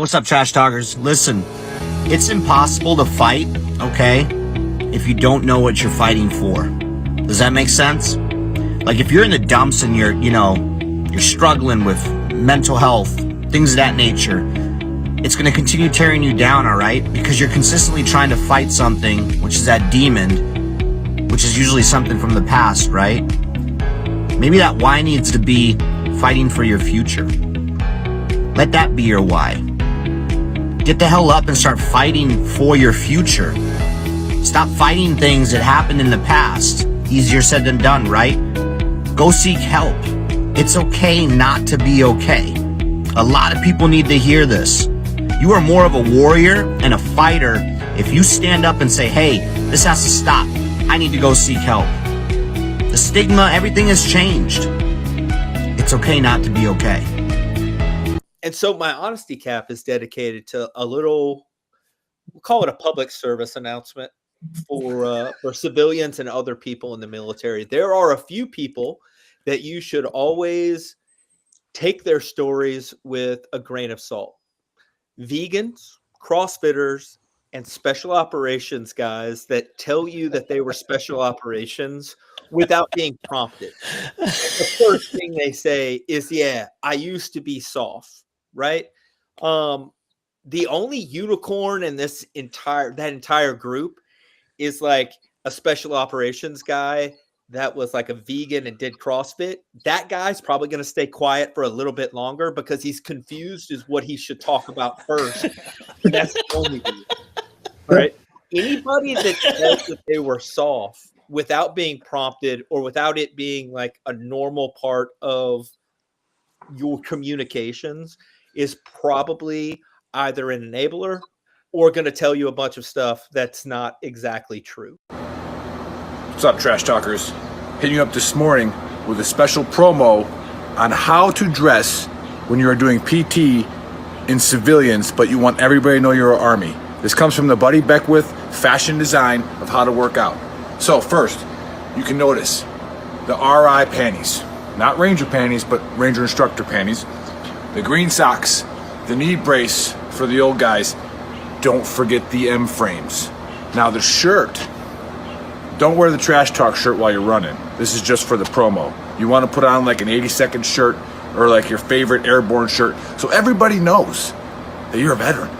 What's up, trash talkers? Listen, it's impossible to fight, okay, if you don't know what you're fighting for. Does that make sense? Like, if you're in the dumps and you're struggling with mental health, things of that nature, it's going to continue tearing you down, all right? Because you're consistently trying to fight something, which is that demon, which is usually something from the past, right? Maybe that why needs to be fighting for your future. Let that be your why. Get the hell up and start fighting for your future. Stop fighting things that happened in the past. Easier said than done, right? Go seek help. It's okay not to be okay. A lot of people need to hear this. You are more of a warrior and a fighter if you stand up and say, hey, this has to stop. I need to go seek help. The stigma, everything has changed. It's okay not to be okay. And so my honesty cap is dedicated to a little, we'll call it a public service announcement for civilians and other people in the military. There are a few people that you should always take their stories with a grain of salt. Vegans, CrossFitters, and special operations guys that tell you that they were special operations without being prompted. The first thing they say is, yeah, I used to be soft, right? The only unicorn in that entire group is like a special operations guy that was like a vegan and did CrossFit. That guy's probably going to stay quiet for a little bit longer because he's confused as what he should talk about first. And that's the only reason. Right? Anybody that says that they were soft without being prompted or without it being like a normal part of your communications is probably either an enabler or going to tell you a bunch of stuff that's not exactly true. What's up, trash talkers? Hitting you up this morning with a special promo on how to dress when you are doing PT in civilians, but you want everybody to know you're an Army. This comes from the Buddy Beckwith fashion design of how to work out. So first, you can notice the RI panties, not Ranger panties, but Ranger instructor panties, the green socks, the knee brace for the old guys. Don't forget the M frames. Now the shirt, don't wear the Trash Talk shirt while you're running. This is just for the promo. You want to put on like an 80-second shirt or like your favorite airborne shirt so everybody knows that you're a veteran.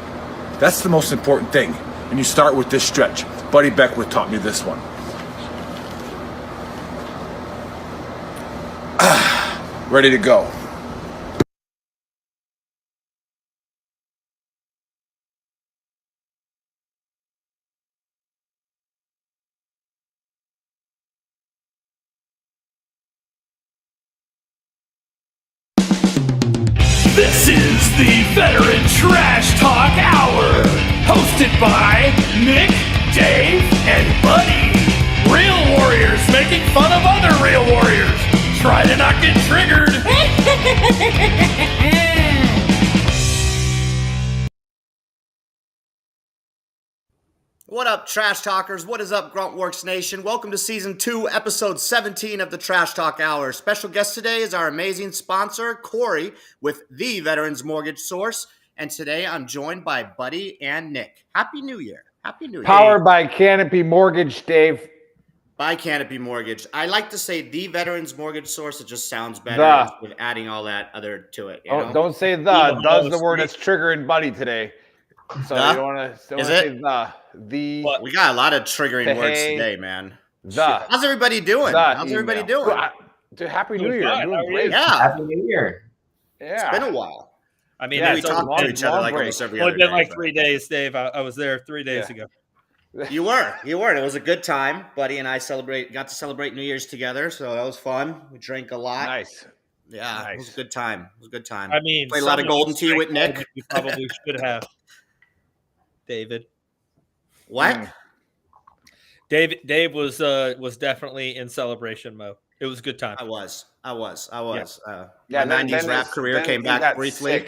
That's the most important thing. And you start with this stretch. Buddy Beckwith taught me this one. Ready to go. This is the Veteran Trash Talk Hour, hosted by Nick, Dave, and Buddy. Real warriors making fun of other real warriors. Try to not get triggered. What up, Trash Talkers? What is up, Gruntworks Nation? Welcome to Season 2, Episode 17 of the Trash Talk Hour. Special guest today is our amazing sponsor, Corey, with the Veterans Mortgage Source. And today I'm joined by Buddy and Nick. Happy New Year. Happy New Year. Powered by Canopy Mortgage, Dave. By Canopy Mortgage. I like to say the Veterans Mortgage Source. It just sounds better with adding all that other to it. You know? Don't say the. Does the word that's triggering Buddy today. So you don't want to say the. We got a lot of triggering words today, man. How's everybody doing? How's everybody doing? Dude, Happy New Year. I'm doing great. Yeah. Happy New Year. Yeah. It's been a while. I mean, we talked to each other like almost every other day. It's been like 3 days, Dave. I was there 3 days ago. You were. It was a good time. Buddy and I got to celebrate New Year's together, so that was fun. We drank a lot. Nice. Yeah, nice. It was a good time. I mean, played a lot of Golden Tee with Nick. You probably should have, David. What? Dave was definitely in celebration mode. It was a good time. I was. Yeah. My 90s rap career came back briefly.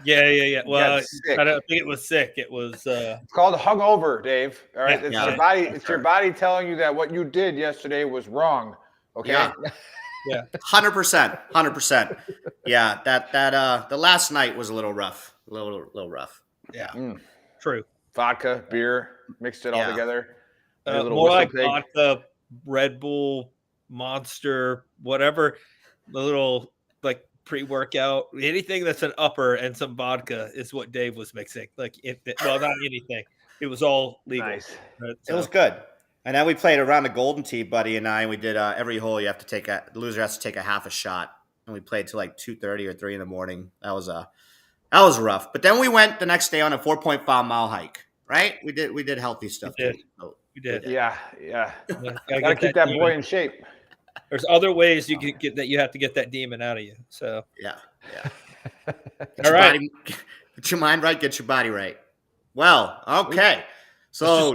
Yeah. Well, I don't think it was sick. It was. It's called hungover, Dave. All right, Yeah. Your body. It's your body telling you that what you did yesterday was wrong. Okay. Yeah. 100%. Yeah. That the last night was a little rough. A little rough. Yeah, true. Vodka, beer, mixed it all together. More like vodka, Red Bull, Monster, whatever. The little like pre-workout, anything that's an upper and some vodka is what Dave was mixing. Like, not anything. It was all legal. Nice. Right? It was good. And then we played around the Golden Tee, Buddy and I. And we did every hole. You have to the loser has to take a half a shot, and we played till like 2:30 or 3 in the morning. That was rough. But then we went the next day on a 4.5-mile hike. Right? We did healthy stuff. We did. Yeah. Gotta keep that boy in shape. There's other ways you can get that. You have to get that demon out of you. So yeah. All right. Get your mind right. Get your body right. Well, okay. So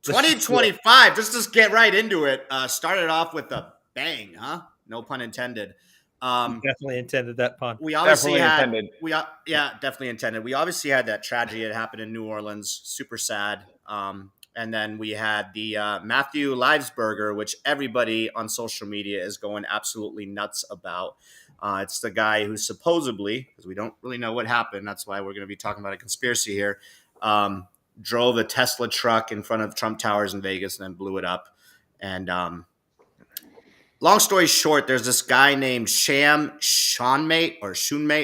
2025. Just get right into it. Started off with a bang, huh? No pun intended. Definitely intended that pun. We obviously definitely intended. We obviously had that tragedy that happened in New Orleans. Super sad. And then we had the Matthew Livesberger, which everybody on social media is going absolutely nuts about. It's the guy who supposedly, because we don't really know what happened, that's why we're going to be talking about a conspiracy here, drove a Tesla truck in front of Trump Towers in Vegas and then blew it up. And long story short, there's this guy named Shunmate,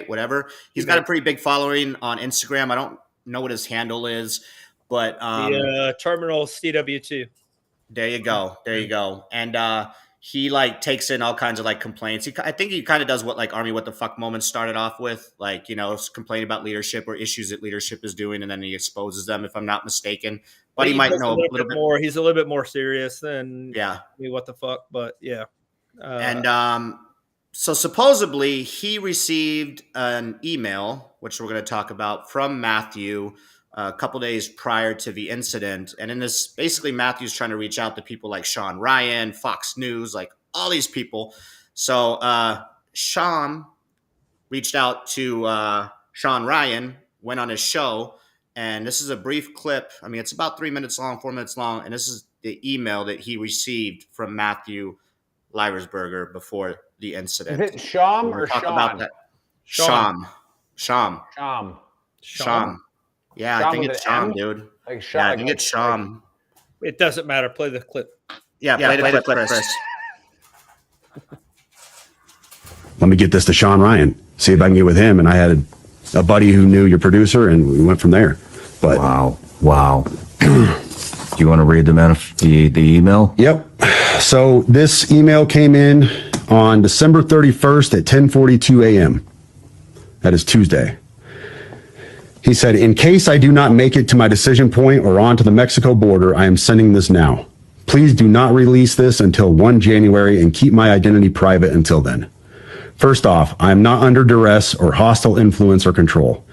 whatever. He's got a pretty big following on Instagram. I don't know what his handle is. But the terminal CW2. There you go. And he like takes in all kinds of like complaints. I think he kind of does what like Army What the Fuck moments started off with, like, complaining about leadership or issues that leadership is doing, and then he exposes them, if I'm not mistaken. But he might know a little bit more. He's a little bit more serious than What the Fuck, but yeah. So supposedly he received an email, which we're going to talk about, from Matthew a couple days prior to the incident. And in this, basically Matthew's trying to reach out to people like Sean Ryan, Fox News, like all these people. So Sean reached out to Sean Ryan, went on his show, and this is a brief clip. I mean, it's about 3 minutes long, 4 minutes long, and this is the email that he received from Matthew Livesberger before the incident. Is it Sham or Sean? About that. Sham. Yeah, I think it's Sham, dude. Like Sham. Yeah, I think it's Sham. It doesn't matter. Play the clip. Yeah, play the clip, Chris. Let me get this to Sean Ryan. See if I can get with him. And I had a buddy who knew your producer, and we went from there. But Wow. Do you want to read the email? Yep. So this email came in on December 31st at 10:42 a.m. That is Tuesday. He said, "In case I do not make it to my decision point or on to the Mexico border, I am sending this now. Please do not release this until 1 January and keep my identity private until then. First off, I am not under duress or hostile influence or control.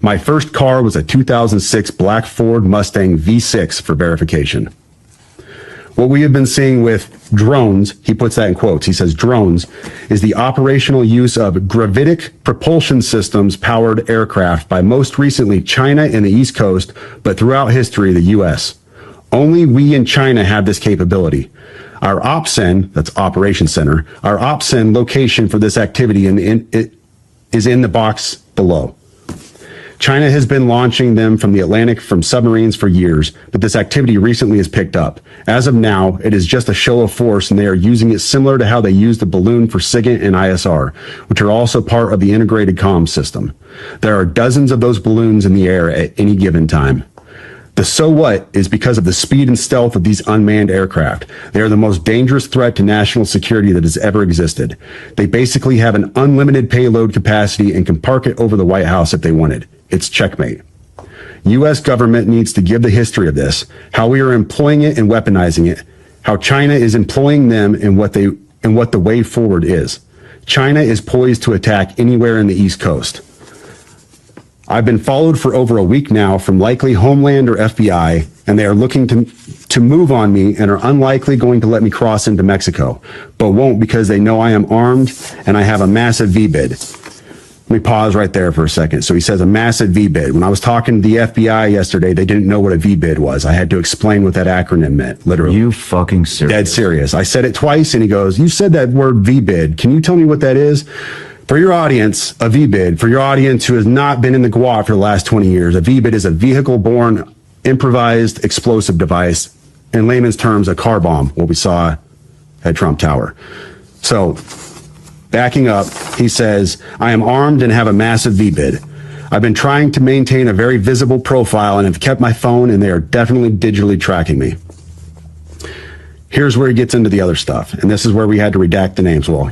My first car was a 2006 black Ford Mustang V6 for verification. What we have been seeing with drones," he puts that in quotes, he says drones, "is the operational use of gravitic propulsion systems powered aircraft by most recently China and the East Coast, but throughout history, the U.S. Only we in China have this capability. Our OPSEN, that's Operation Center, our OPSEN location for this activity is in the box below. China has been launching them from the Atlantic from submarines for years, but this activity recently has picked up. As of now, it is just a show of force, and they are using it similar to how they use the balloon for SIGINT and ISR, which are also part of the integrated comms system. There are dozens of those balloons in the air at any given time. The so what is because of the speed and stealth of these unmanned aircraft. They are the most dangerous threat to national security that has ever existed. They basically have an unlimited payload capacity and can park it over the White House if they wanted. It's checkmate. U.S. government needs to give the history of this, how we are employing it and weaponizing it, how China is employing them and what the way forward is. China is poised to attack anywhere in the East Coast. I've been followed for over a week now from likely Homeland or FBI, and they are looking to move on me and are unlikely going to let me cross into Mexico, but won't because they know I am armed and I have a massive V-bid." Let me pause right there for a second. So he says a massive V-bid. When I was talking to the FBI yesterday, they didn't know what a V-bid was. I had to explain what that acronym meant, literally. You fucking serious? Dead serious. I said it twice, and he goes, "You said that word V-bid. Can you tell me what that is?" For your audience, a VBID, for your audience who has not been in the GWOT for the last 20 years, a VBID is a vehicle-borne improvised explosive device. In layman's terms, a car bomb, what we saw at Trump Tower. So, backing up, he says, I am armed and have a massive VBID. I've been trying to maintain a very visible profile and have kept my phone, and they are definitely digitally tracking me. Here's where he gets into the other stuff, and this is where we had to redact the names. Well,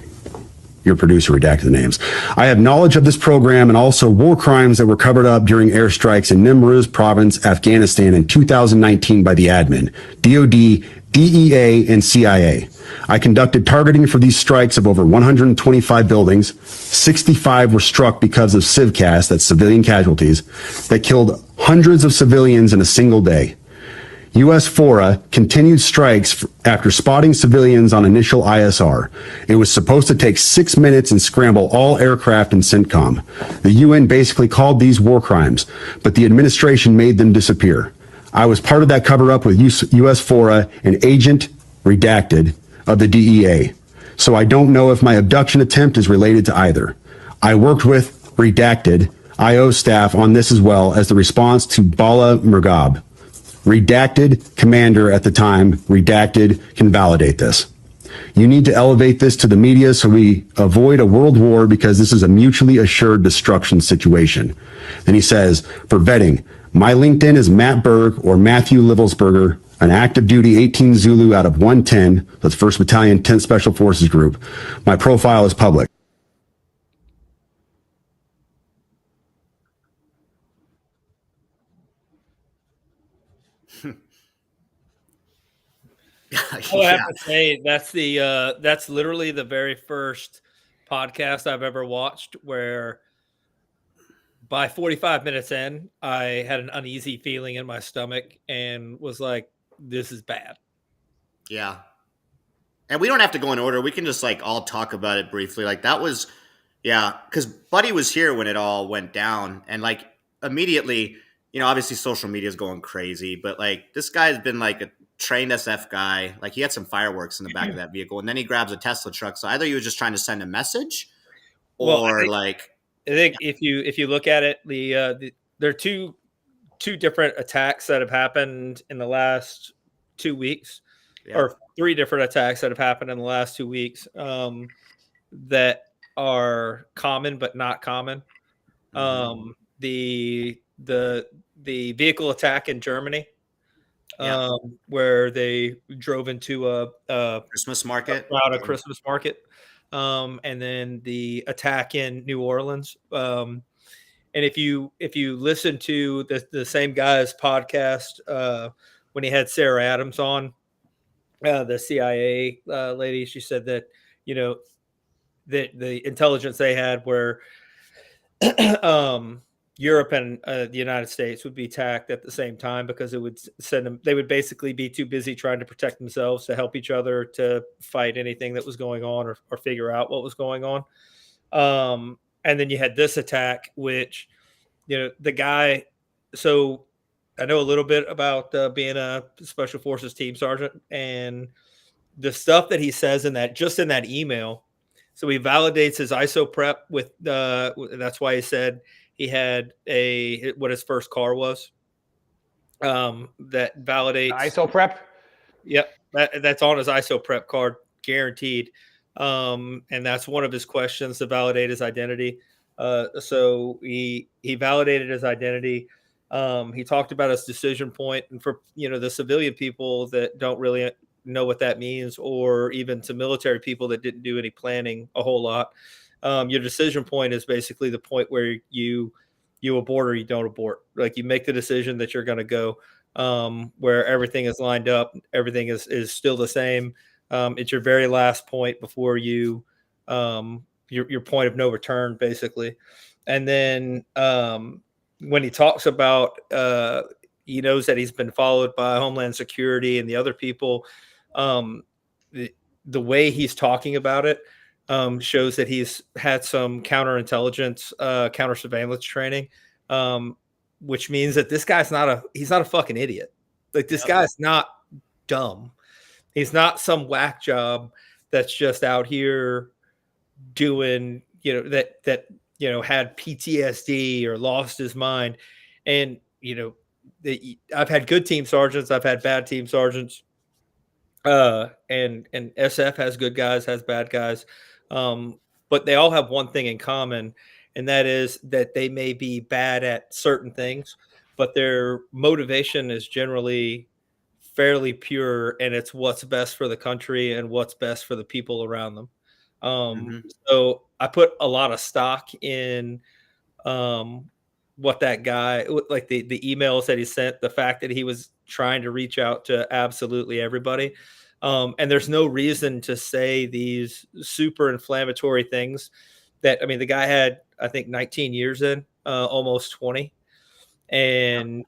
your producer redacted the names. I have knowledge of this program and also war crimes that were covered up during airstrikes in Nimruz province, Afghanistan in 2019 by the admin, DOD, DEA, and CIA. I conducted targeting for these strikes of over 125 buildings. 65 were struck because of civcas, that's civilian casualties, that killed hundreds of civilians in a single day. U.S. FORA continued strikes after spotting civilians on initial ISR. It was supposed to take 6 minutes and scramble all aircraft and CENTCOM. The UN basically called these war crimes, but the administration made them disappear. I was part of that cover-up with U.S. FORA, an agent, redacted, of the DEA. So I don't know if my abduction attempt is related to either. I worked with, redacted, IO staff on this as well as the response to Bala Murghab. Redacted commander at the time, redacted can validate this. You need to elevate this to the media so we avoid a world war because this is a mutually assured destruction situation. Then he says, for vetting, my LinkedIn is Matt Berg or Matthew Livelsberger, an active duty 18 Zulu out of 110, that's 1st Battalion 10th Special Forces Group. My profile is public. I have to say that's literally the very first podcast I've ever watched where by 45 minutes in, I had an uneasy feeling in my stomach and was like, this is bad. Yeah. And we don't have to go in order. We can just like all talk about it briefly. Like that was, yeah, because Buddy was here when it all went down. And like immediately, obviously social media is going crazy, but like this guy's been like a trained SF guy. Like he had some fireworks in the back of that vehicle and then he grabs a Tesla truck. So either he was just trying to send a message or I think if you look at it, there are two different attacks that have happened in the last 2 weeks, or 3 different attacks that have happened in the last 2 weeks that are common but not common. The vehicle attack in Germany, where they drove into a Christmas market, a Christmas market. And then the attack in New Orleans. And if you listen to the same guy's podcast when he had Sarah Adams on, the CIA lady, she said that that the intelligence they had where Europe and the United States would be attacked at the same time because it would send them. They would basically be too busy trying to protect themselves to help each other to fight anything that was going on or figure out what was going on. And then you had this attack, which the guy. So I know a little bit about being a Special Forces team sergeant and the stuff that he says in that email. So he validates his ISO prep with that's why he said he had what his first car was. That validates ISO prep. Yep, that's on his ISO prep card, guaranteed. And that's one of his questions to validate his identity. So he validated his identity. He talked about his decision point, and for the civilian people that don't really know what that means, or even to military people that didn't do any planning a whole lot. Your decision point is basically the point where you abort or you don't abort. Like you make the decision that you're going to go, where everything is lined up, everything is still the same. It's your very last point before you your point of no return, basically. And then when he talks about he knows that he's been followed by Homeland Security and the other people. The way he's talking about it shows that he's had some counterintelligence, counter surveillance training, which means that this guy's he's not a fucking idiot. Like this guy's not dumb. He's not some whack job that's just out here doing that had PTSD or lost his mind. And I've had good team sergeants, I've had bad team sergeants, and SF has good guys, has bad guys, but they all have one thing in common, and that is that they may be bad at certain things, but their motivation is generally fairly pure, and it's what's best for the country and what's best for the people around them. So I put a lot of stock in what that guy, like the emails that he sent, the fact that he was trying to reach out to absolutely everybody. And there's no reason to say these super inflammatory things that, I mean, the guy had, I think, 19 years in, almost 20. And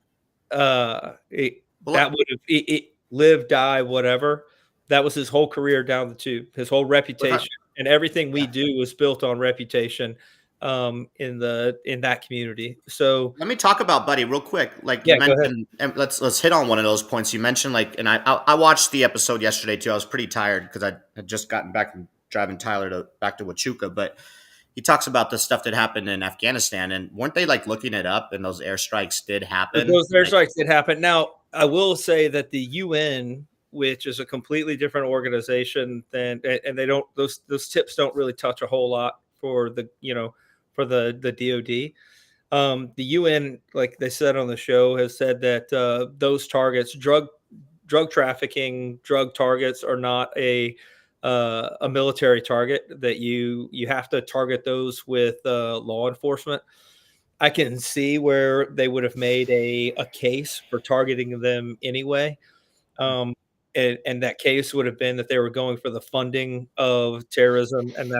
that would have live, die, whatever. That was his whole career down the tube, his whole reputation, and everything we do was built on reputation in that community. So let me talk about Buddy real quick. Like you mentioned, and let's hit on one of those points you mentioned. Like, and I watched the episode yesterday too. I was pretty tired because I had just gotten back from driving Tyler back to Huachuca, but he talks about the stuff that happened in Afghanistan, and weren't they like looking it up? And those airstrikes did happen. Those airstrikes did happen. Now, I will say that the UN, which is a completely different organization than, and they don't, those tips don't really touch a whole lot for the DoD. The UN, like they said on the show, has said that those targets, drug trafficking, drug targets, are not a military target. That you have to target those with law enforcement. I can see where they would have made a case for targeting them anyway. And that case would have been that they were going for the funding of terrorism, and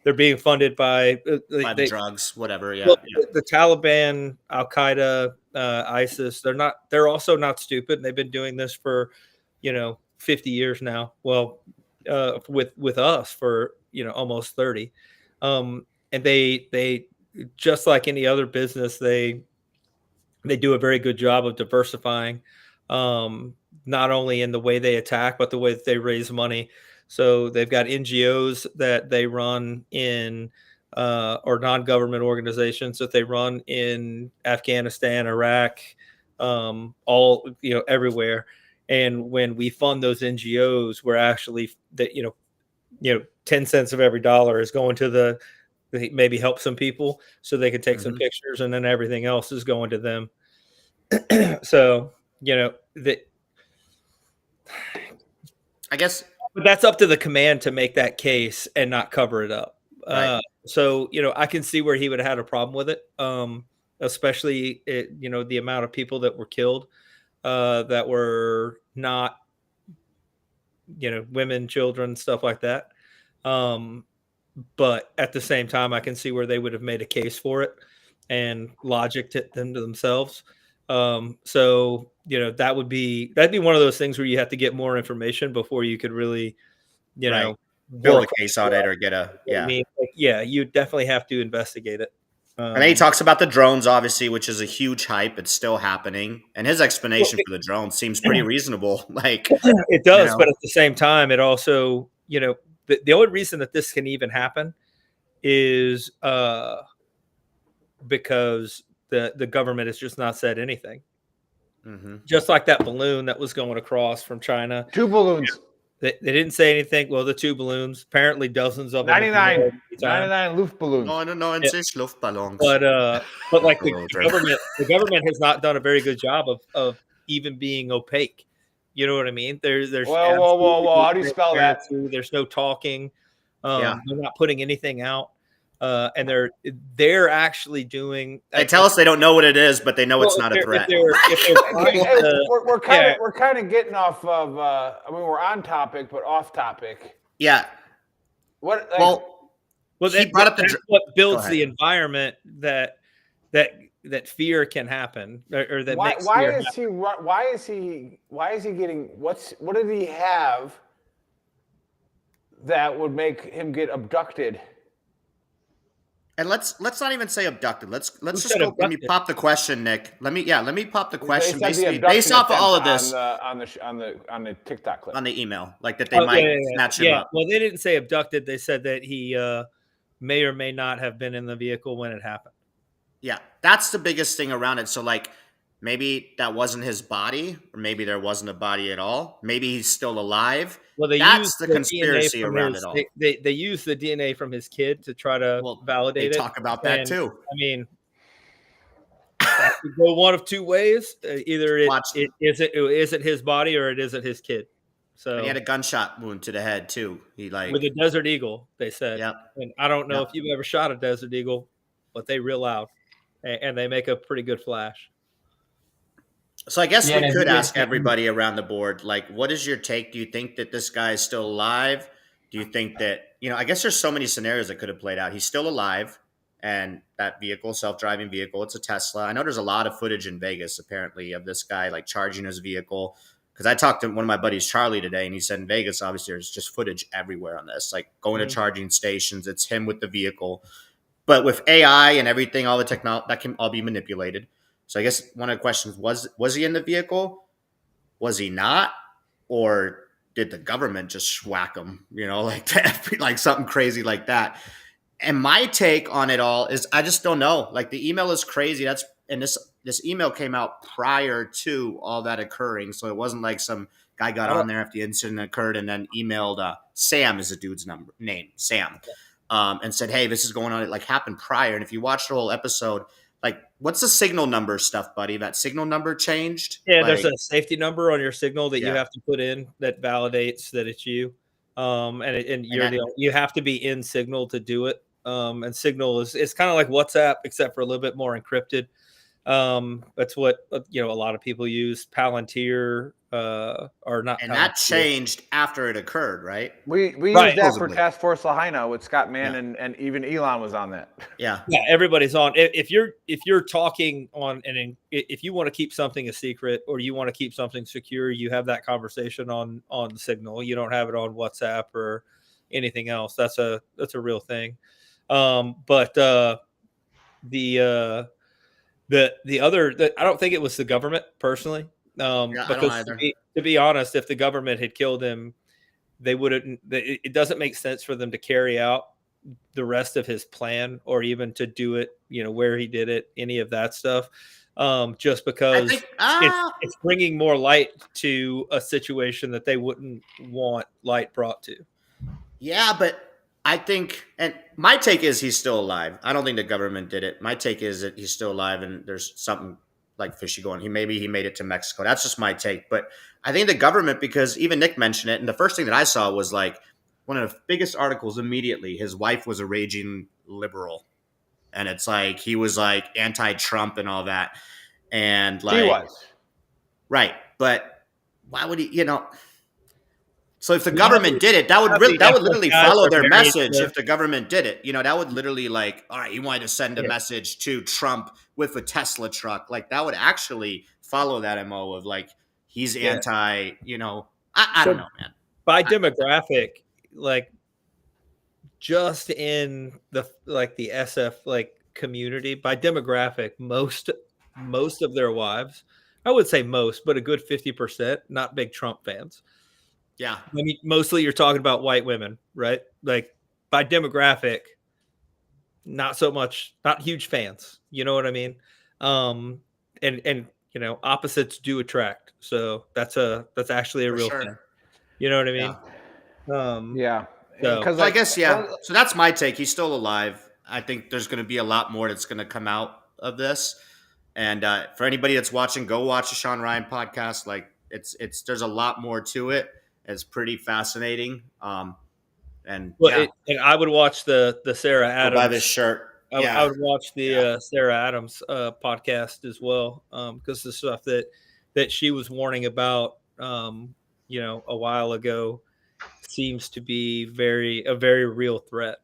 they're being funded by the drugs, whatever. Yeah, well, the Taliban, Al Qaeda, ISIS. They're also not stupid. They've been doing this for 50 years now. Well, with us for almost 30, and they just like any other business, they do a very good job of diversifying, not only in the way they attack, but the way that they raise money. So they've got NGOs that they run in, or non-government organizations that they run in Afghanistan, Iraq, all everywhere. And when we fund those NGOs, we're actually 10 cents of every dollar is going to maybe help some people so they can take some pictures, and then everything else is going to them. So I guess. But that's up to the command to make that case and not cover it up. Right. So, I can see where he would have had a problem with it, especially, the amount of people that were killed that were not, women, children, stuff like that. But at the same time, I can see where they would have made a case for it and logicked them to themselves. So that'd be one of those things where you have to get more information before you could really, build a case on it or get a I mean, you definitely have to investigate it. And then he talks about the drones, obviously, which is a huge hype. It's still happening, and his explanation for the drones seems pretty reasonable. Like it does, but at the same time, it also, the only reason that this can even happen is because the government has just not said anything. Just like that balloon that was going across from China. 2 balloons. They didn't say anything. Well, the 2 balloons, apparently dozens of 99 them. 99 Luftballons. 99 Luftballons. But like the government has not done a very good job of even being opaque. You know what I mean? There's whoa. How do you spell that? There's no talking. They're not putting anything out. And they're actually doing. They tell us they don't know what it is, but they know it's not a threat. We're kind of getting off of. We're on topic, but off topic. Yeah. What? He brought up that's what builds the environment that fear can happen, or that makes fear happen. Why is he getting? What did he have that would make him get abducted? And let's not even say abducted. Let's just go. Let me pop the question, Nick. Let me pop the question based off of all of this on the TikTok clip, on the email, like that they might snatch him up. Well, they didn't say abducted. They said that he may or may not have been in the vehicle when it happened. Yeah, that's the biggest thing around it. So like maybe that wasn't his body, or maybe there wasn't a body at all. Maybe he's still alive. Well, they That's used the the conspiracy DNA from around his, it all. they used the DNA from his kid to try to Well, validate they it. talk about that And, too. I mean, that could go one of two ways. Either it isn't his body or it isn't his kid. So And he had a gunshot wound to the head too. He like with a Desert Eagle, they said. Yep. And I don't know Yep. if you've ever shot a Desert Eagle, but they real loud and they make a pretty good flash. So I guess Yeah, we and could he ask did- everybody around the board, like, what is your take? Do you think that this guy is still alive? Do you think that, I guess there's so many scenarios that could have played out. He's still alive, and that vehicle, self-driving vehicle, it's a Tesla. I know there's a lot of footage in Vegas, apparently, of this guy, like, charging his vehicle. Because I talked to one of my buddies, Charlie, today, and he said in Vegas, obviously, there's just footage everywhere on this, like going to charging stations. It's him with the vehicle. But with AI and everything, all the technology, that can all be manipulated. So I guess one of the questions was he in the vehicle? Was he not? Or did the government just whack him, like that, like something crazy like that? And my take on it all is I just don't know. Like the email is crazy. This email came out prior to all that occurring. So it wasn't like some guy got on there after the incident occurred and then emailed Sam is the dude's name, Sam, and said, hey, this is going on. It like happened prior. And if you watch the whole episode, like, what's the signal number stuff, buddy? That signal number changed? Yeah, like, there's a safety number on your signal that you have to put in that validates that it's you. You have to be in Signal to do it. And Signal is kind of like WhatsApp, except for a little bit more encrypted. That's what a lot of people use. Palantir or not. And Palantir. that changed after it occurred, right? We used that for Task Force Lahaina with Scott Mann and even Elon was on that. Yeah, everybody's on. If you're talking on if you want to keep something a secret or you want to keep something secure, you have that conversation on Signal. You don't have it on WhatsApp or anything else. That's a real thing. But the other, I don't think it was the government personally. Because to be honest, if the government had killed him, they wouldn't. It doesn't make sense for them to carry out the rest of his plan or even to do it, where he did it, any of that stuff. Just because it's bringing more light to a situation that they wouldn't want light brought to. Yeah, but I think, and my take is he's still alive. I don't think the government did it. My take is that he's still alive and there's something like fishy going. He made it to Mexico. That's just my take. But I think the government, because even Nick mentioned it, and the first thing that I saw was like one of the biggest articles immediately. His wife was a raging liberal. And it's like he was like anti-Trump and all that. And like he was. Right. But why would he, So if the government did it, that would literally follow their message. If the government did it, that would literally like, all right, you wanted to send a message to Trump with a Tesla truck. Like that would actually follow that MO of like, he's anti, I don't know, man. By demographic, like just in the SF community, by demographic, most of their wives, I would say most, but a good 50%, not big Trump fans. Yeah. I mean, mostly you're talking about white women, right? Like by demographic, not so much, not huge fans. You know what I mean? And opposites do attract. So that's actually a real thing. You know what I mean? Yeah. So I guess, So that's my take. He's still alive. I think there's going to be a lot more that's going to come out of this. And for anybody that's watching, go watch the Sean Ryan podcast. Like there's a lot more to it. It's pretty fascinating. And I would watch the Sarah Adams. Buy this shirt. I would watch the Sarah Adams podcast as well, because the stuff that she was warning about, a while ago, seems to be a very real threat.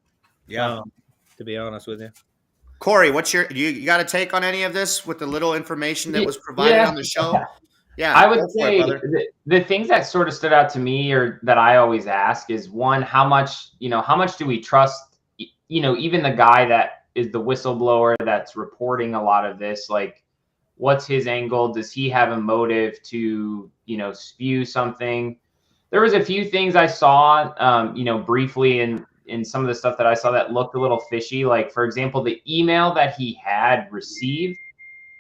Yeah, to be honest with you. Corey, what's you got a take on any of this with the little information that was provided on the show? Yeah, I would say the things that sort of stood out to me, or that I always ask, is one, how much do we trust, even the guy that is the whistleblower that's reporting a lot of this, like what's his angle? Does he have a motive to, spew something? There was a few things I saw, briefly in in some of the stuff that I saw that looked a little fishy. Like, for example, the email that he had received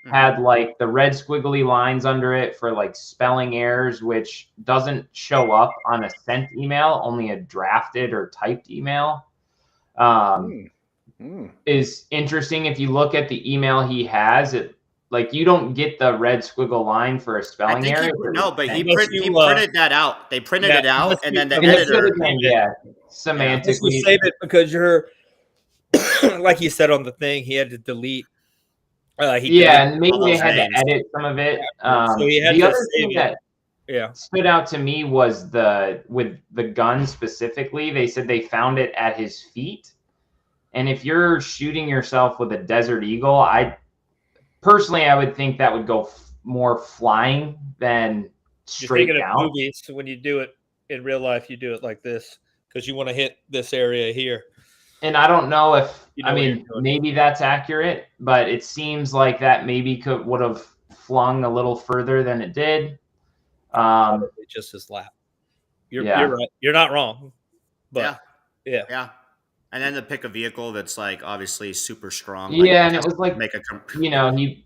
had like the red squiggly lines under it for like spelling errors, which doesn't show up on a sent email, only a drafted or typed email. Is interesting. If you look at the email he has, it like you don't get the red squiggle line for a spelling error. He printed that out. They printed it out, and then the editor. Semantically, save it because you're like you said on the thing. He had to delete. And maybe they had to edit some of it. So he had the to other thing save that stood out to me was with the gun specifically. They said they found it at his feet. And if you're shooting yourself with a Desert Eagle, I would think that would go more flying than straight down. Of movies, when you do it in real life, you do it like this because you want to hit this area here. And I don't know if maybe that's accurate, but it seems like that maybe would have flung a little further than it did. Just his lap. You're right. You're not wrong. But yeah. And then to pick a vehicle that's like obviously super strong. And it was like he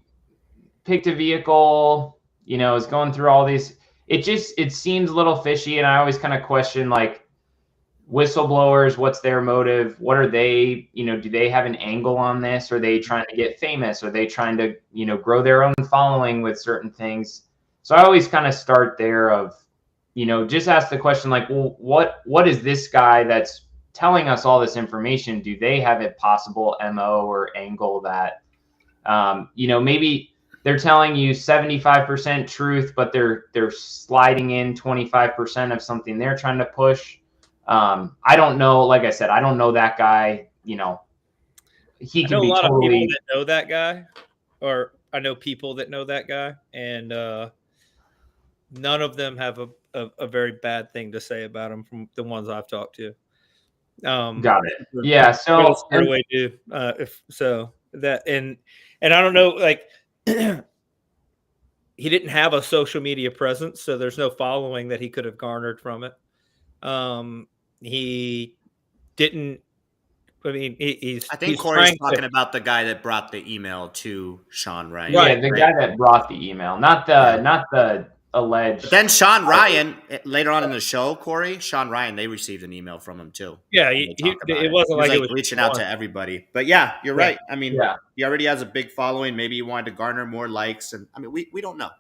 picked a vehicle. Is going through all these. It seems a little fishy, and I always kind of question like whistleblowers. What's their motive? What are they? Do they have an angle on this? Are they trying to get famous? Are they trying to grow their own following with certain things? So I always kind of start there of just ask the question like, well, what is this guy that's telling us all this information? Do they have a possible MO or angle that, maybe they're telling you 75% truth, but they're sliding in 25% of something they're trying to push. I don't know. Like I said, I don't know that guy. He can be a lot totally. Of people that know that guy, or I know people that know that guy, and none of them have a very bad thing to say about him from the ones I've talked to. Got it. Yeah. So anyway, if so that and I don't know, like he didn't have a social media presence, so there's no following that he could have garnered from it. He didn't. I mean, I think Corey's talking about the guy that brought the email to Sean Ryan. Yeah, the guy that brought the email, not the alleged. But then Sean Ryan, later on in the show, Corey, Sean Ryan, they received an email from him too. Yeah, it wasn't like it was reaching out to everybody. But yeah, you're right. I mean, he already has a big following. Maybe he wanted to garner more likes, and I mean, we don't know.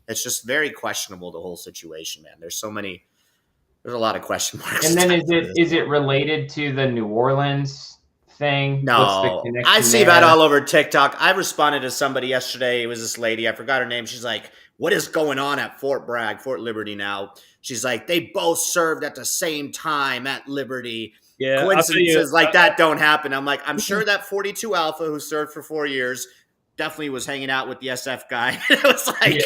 It's just very questionable, the whole situation, man. There's a lot of question marks. And then is it related to the New Orleans thing? No, I see that all over TikTok. I responded to somebody yesterday. It was this lady. I forgot her name. She's like, what is going on at Fort Liberty now? She's like, they both served at the same time at Liberty. Yeah, coincidences like that don't happen. I'm like, I'm sure that 42 Alpha who served for 4 years definitely was hanging out with the SF guy. It was like,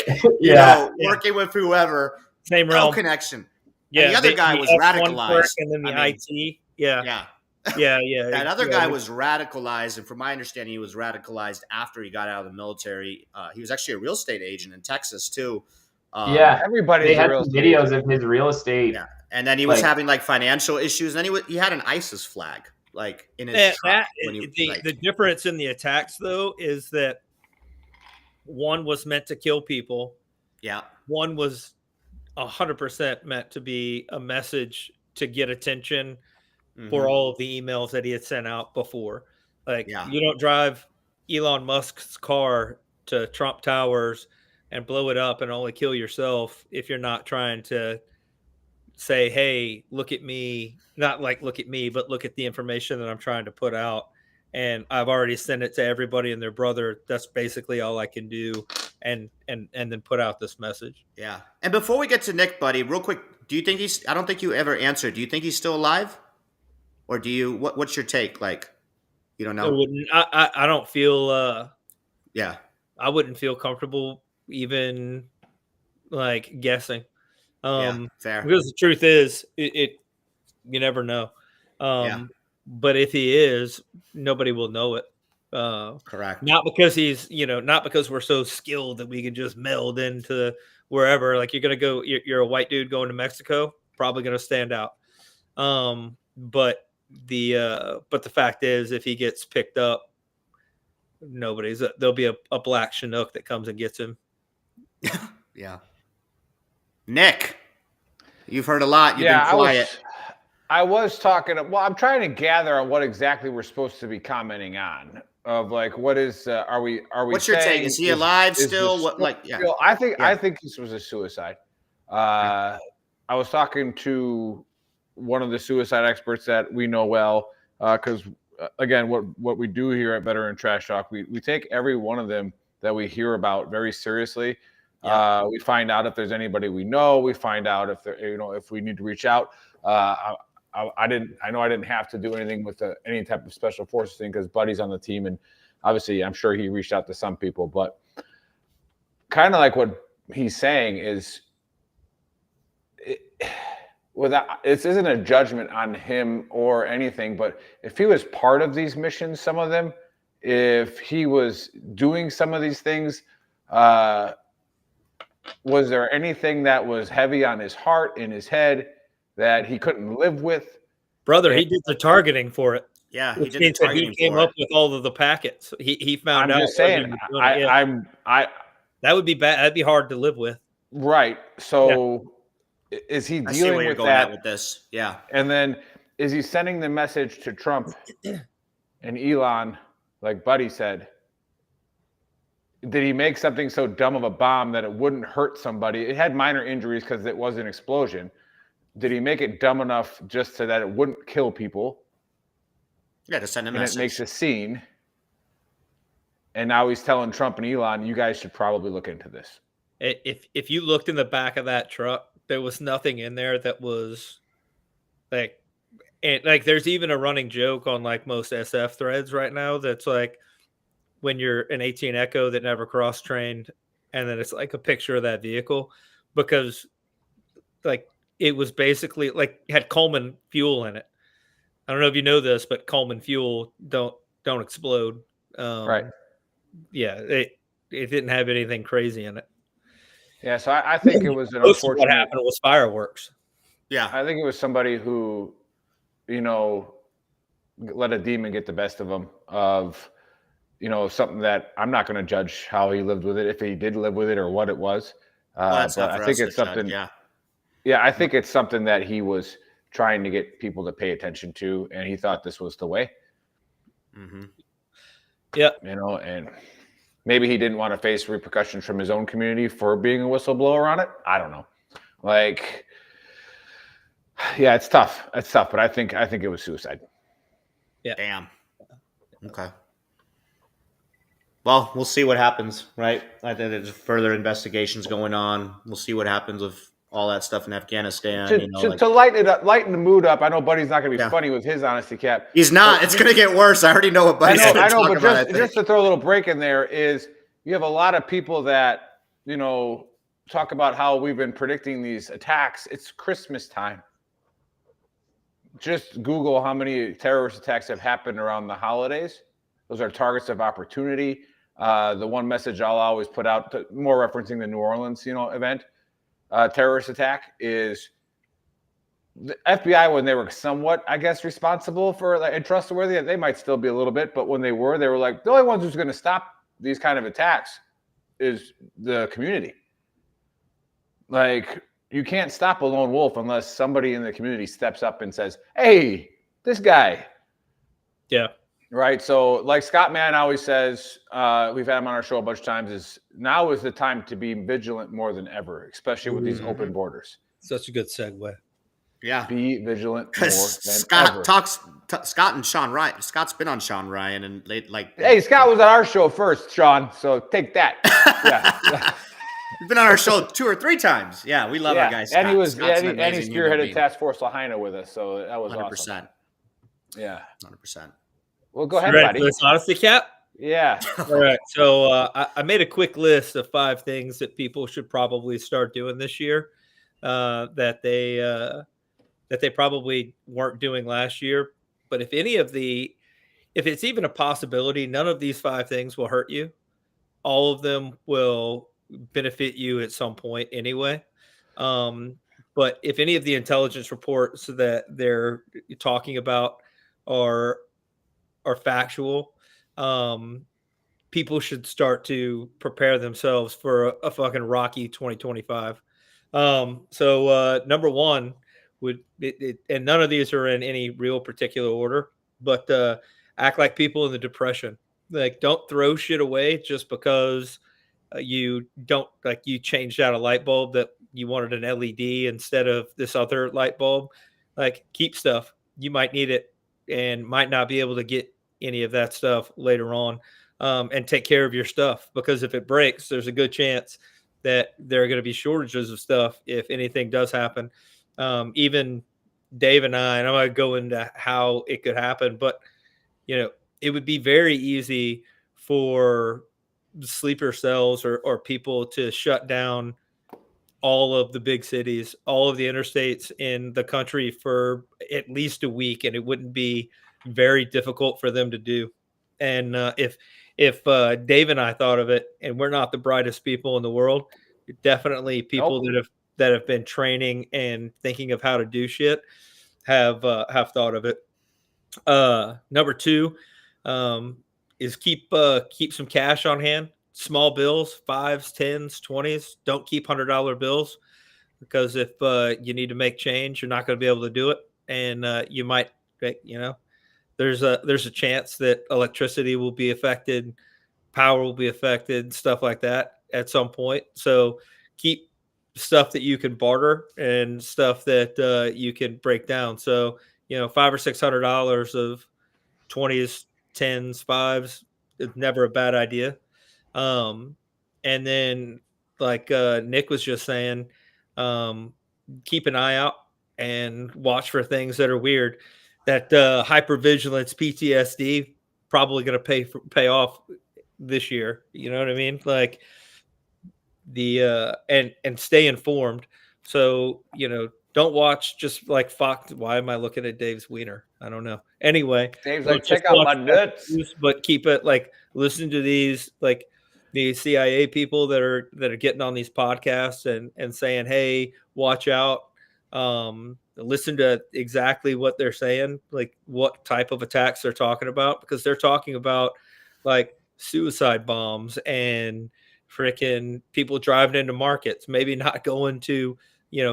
working with whoever. Same realm. No connection. Yeah, and the other guy was radicalized. And then the IT. Yeah. That other guy was radicalized, and from my understanding, he was radicalized after he got out of the military. He was actually a real estate agent in Texas too. Everybody had videos of his real estate. Yeah, and then he was having like financial issues, and then he had an ISIS flag like in his truck. The difference in the attacks though is that one was meant to kill people. Yeah, one was 100% meant to be a message to get attention for all of the emails that he had sent out before. Like, you don't drive Elon Musk's car to Trump Towers and blow it up and only kill yourself if you're not trying to say, hey, look at me. Not like look at me, but look at the information that I'm trying to put out. And I've already sent it to everybody and their brother. That's basically all I can do. And then put out this message. Yeah. And before we get to Nick, buddy, real quick, do you think I don't think you ever answered. Do you think he's still alive? Or do you, what's your take? Like, you don't know? I don't feel, I wouldn't feel comfortable even like guessing. Fair. Because the truth is you never know. But if he is, nobody will know it. Correct. Not because he's, not because we're so skilled that we can just meld into wherever. Like you're a white dude going to Mexico, probably going to stand out. But but the fact is, if he gets picked up, there'll be a black Chinook that comes and gets him. Yeah. Nick, you've heard a lot. You've been quiet. I was talking. Well, I'm trying to gather on what exactly we're supposed to be commenting on. Of like, what is? Are we? What's your take? Is he alive still? What? Like, yeah. I think this was a suicide. I was talking to one of the suicide experts that we know well, because again, what we do here at Veteran Trash Talk, we take every one of them that we hear about very seriously. Yeah. We find out if there's anybody we know. We find out if if we need to reach out. I know I didn't have to do anything with any type of special forces thing because Buddy's on the team, and obviously I'm sure he reached out to some people. But kind of like what he's saying is, this isn't a judgment on him or anything, but if he was part of these missions, some of them, if he was doing some of these things, was there anything that was heavy on his heart, in his head, that he couldn't live with? Brother, he did the targeting for it. Yeah, he did the targeting. He came up with all of the packets. He found out. I'm just saying. That would be bad. That'd be hard to live with. Right. So, is he dealing with that? With this? Yeah. And then, is he sending the message to Trump and Elon, like Buddy said? Did he make something so dumb of a bomb that it wouldn't hurt somebody? It had minor injuries because it was an explosion. Did he make it dumb enough just so that it wouldn't kill people? Yeah, to send a message. And it makes a scene. And now he's telling Trump and Elon, you guys should probably look into this. If you looked in the back of that truck, there was nothing in there that was like, and like there's even a running joke on like most SF threads right now that's like when you're an 18 Echo that never cross-trained, and then it's like a picture of that vehicle because like it was basically like had Coleman fuel in it. I don't know if you know this, but Coleman fuel don't explode. Right. Yeah, it didn't have anything crazy in it. Yeah, so I think it was an unfortunate. What happened was fireworks. Yeah, I think it was somebody who, let a demon get the best of him. Of, something that I'm not going to judge how he lived with it, if he did live with it or what it was. But I think it's something. Judge, yeah, I think it's something that he was trying to get people to pay attention to, and he thought this was the way. Mm-hmm. Yeah, and maybe he didn't want to face repercussions from his own community for being a whistleblower on it. I don't know. Like, yeah, it's tough. It's tough, but I think it was suicide. Yeah. Damn. Okay. Well, we'll see what happens, right? I think there's further investigations going on. We'll see what happens with all that stuff in Afghanistan. To lighten the mood up. I know Buddy's not going to be funny with his honesty cap. He's not. It's going to get worse. I already know what Buddy's going to talk about. I know, but just to throw a little break in there is you have a lot of people that, talk about how we've been predicting these attacks. It's Christmas time. Just Google how many terrorist attacks have happened around the holidays. Those are targets of opportunity. The one message I'll always put out, more referencing the New Orleans, event, terrorist attack, is the FBI, when they were somewhat, I guess, responsible for and trustworthy, they might still be a little bit, but when they were like, the only ones who's going to stop these kind of attacks is the community. Like, you can't stop a lone wolf unless somebody in the community steps up and says, hey, this guy. Yeah. Right. So like Scott Mann always says, we've had him on our show a bunch of times, now is the time to be vigilant more than ever, especially with these open borders. Such a good segue. Yeah. Be vigilant more than Scott ever. Scott and Sean Ryan. Scott's been on Sean Ryan and hey, Scott was on our show first, Sean. So take that. Yeah. He's been on our show 2 or 3 times. Yeah, we love our guy Scott. And he was and he spearheaded Task Force Lahaina with us, so that was 100%. Awesome. Yeah. 100%. Well, go ahead, ready buddy. for this honesty cap? Yeah. All right. So I made a quick list of 5 things that people should probably start doing this year that they probably weren't doing last year. But if it's even a possibility, none of these 5 things will hurt you. All of them will benefit you at some point anyway. But if any of the intelligence reports that they're talking about are factual, people should start to prepare themselves for a fucking rocky 2025. So number one and none of these are in any real particular order, but act like people in the Depression. Like, don't throw shit away just because you don't, like, you changed out a light bulb that you wanted an LED instead of this other light bulb. Like, keep stuff. You might need it and might not be able to get any of that stuff later on. And take care of your stuff, because if it breaks, there's a good chance that there are going to be shortages of stuff if anything does happen. Even Dave and I'm going to go into how it could happen, but it would be very easy for sleeper cells or people to shut down all of the big cities, all of the interstates in the country for at least a week, and it wouldn't be very difficult for them to do. And if Dave and I thought of it, and we're not the brightest people in the world, definitely people that have been training and thinking of how to do shit have thought of it. Number two is keep some cash on hand. Small bills, 5s, 10s, 20s. Don't keep $100 bills, because if you need to make change, you're not going to be able to do it, and you might, there's a chance that electricity will be affected, power will be affected, stuff like that at some point. So keep stuff that you can barter and stuff that you can break down. So $500 or $600 of 20s, 10s, 5s is never a bad idea. And then, like Nick was just saying, keep an eye out and watch for things that are weird. That hypervigilance, PTSD, probably going to pay off this year. You know what I mean? Like and stay informed. So don't watch just like Fox. Why am I looking at Dave's wiener? I don't know. Anyway, Dave's like, check out my nuts. But keep it, like, listen to these, like, the CIA people that are getting on these podcasts and saying, hey, watch out. Listen to exactly what they're saying, like what type of attacks they're talking about, because they're talking about like suicide bombs and freaking people driving into markets, maybe not going to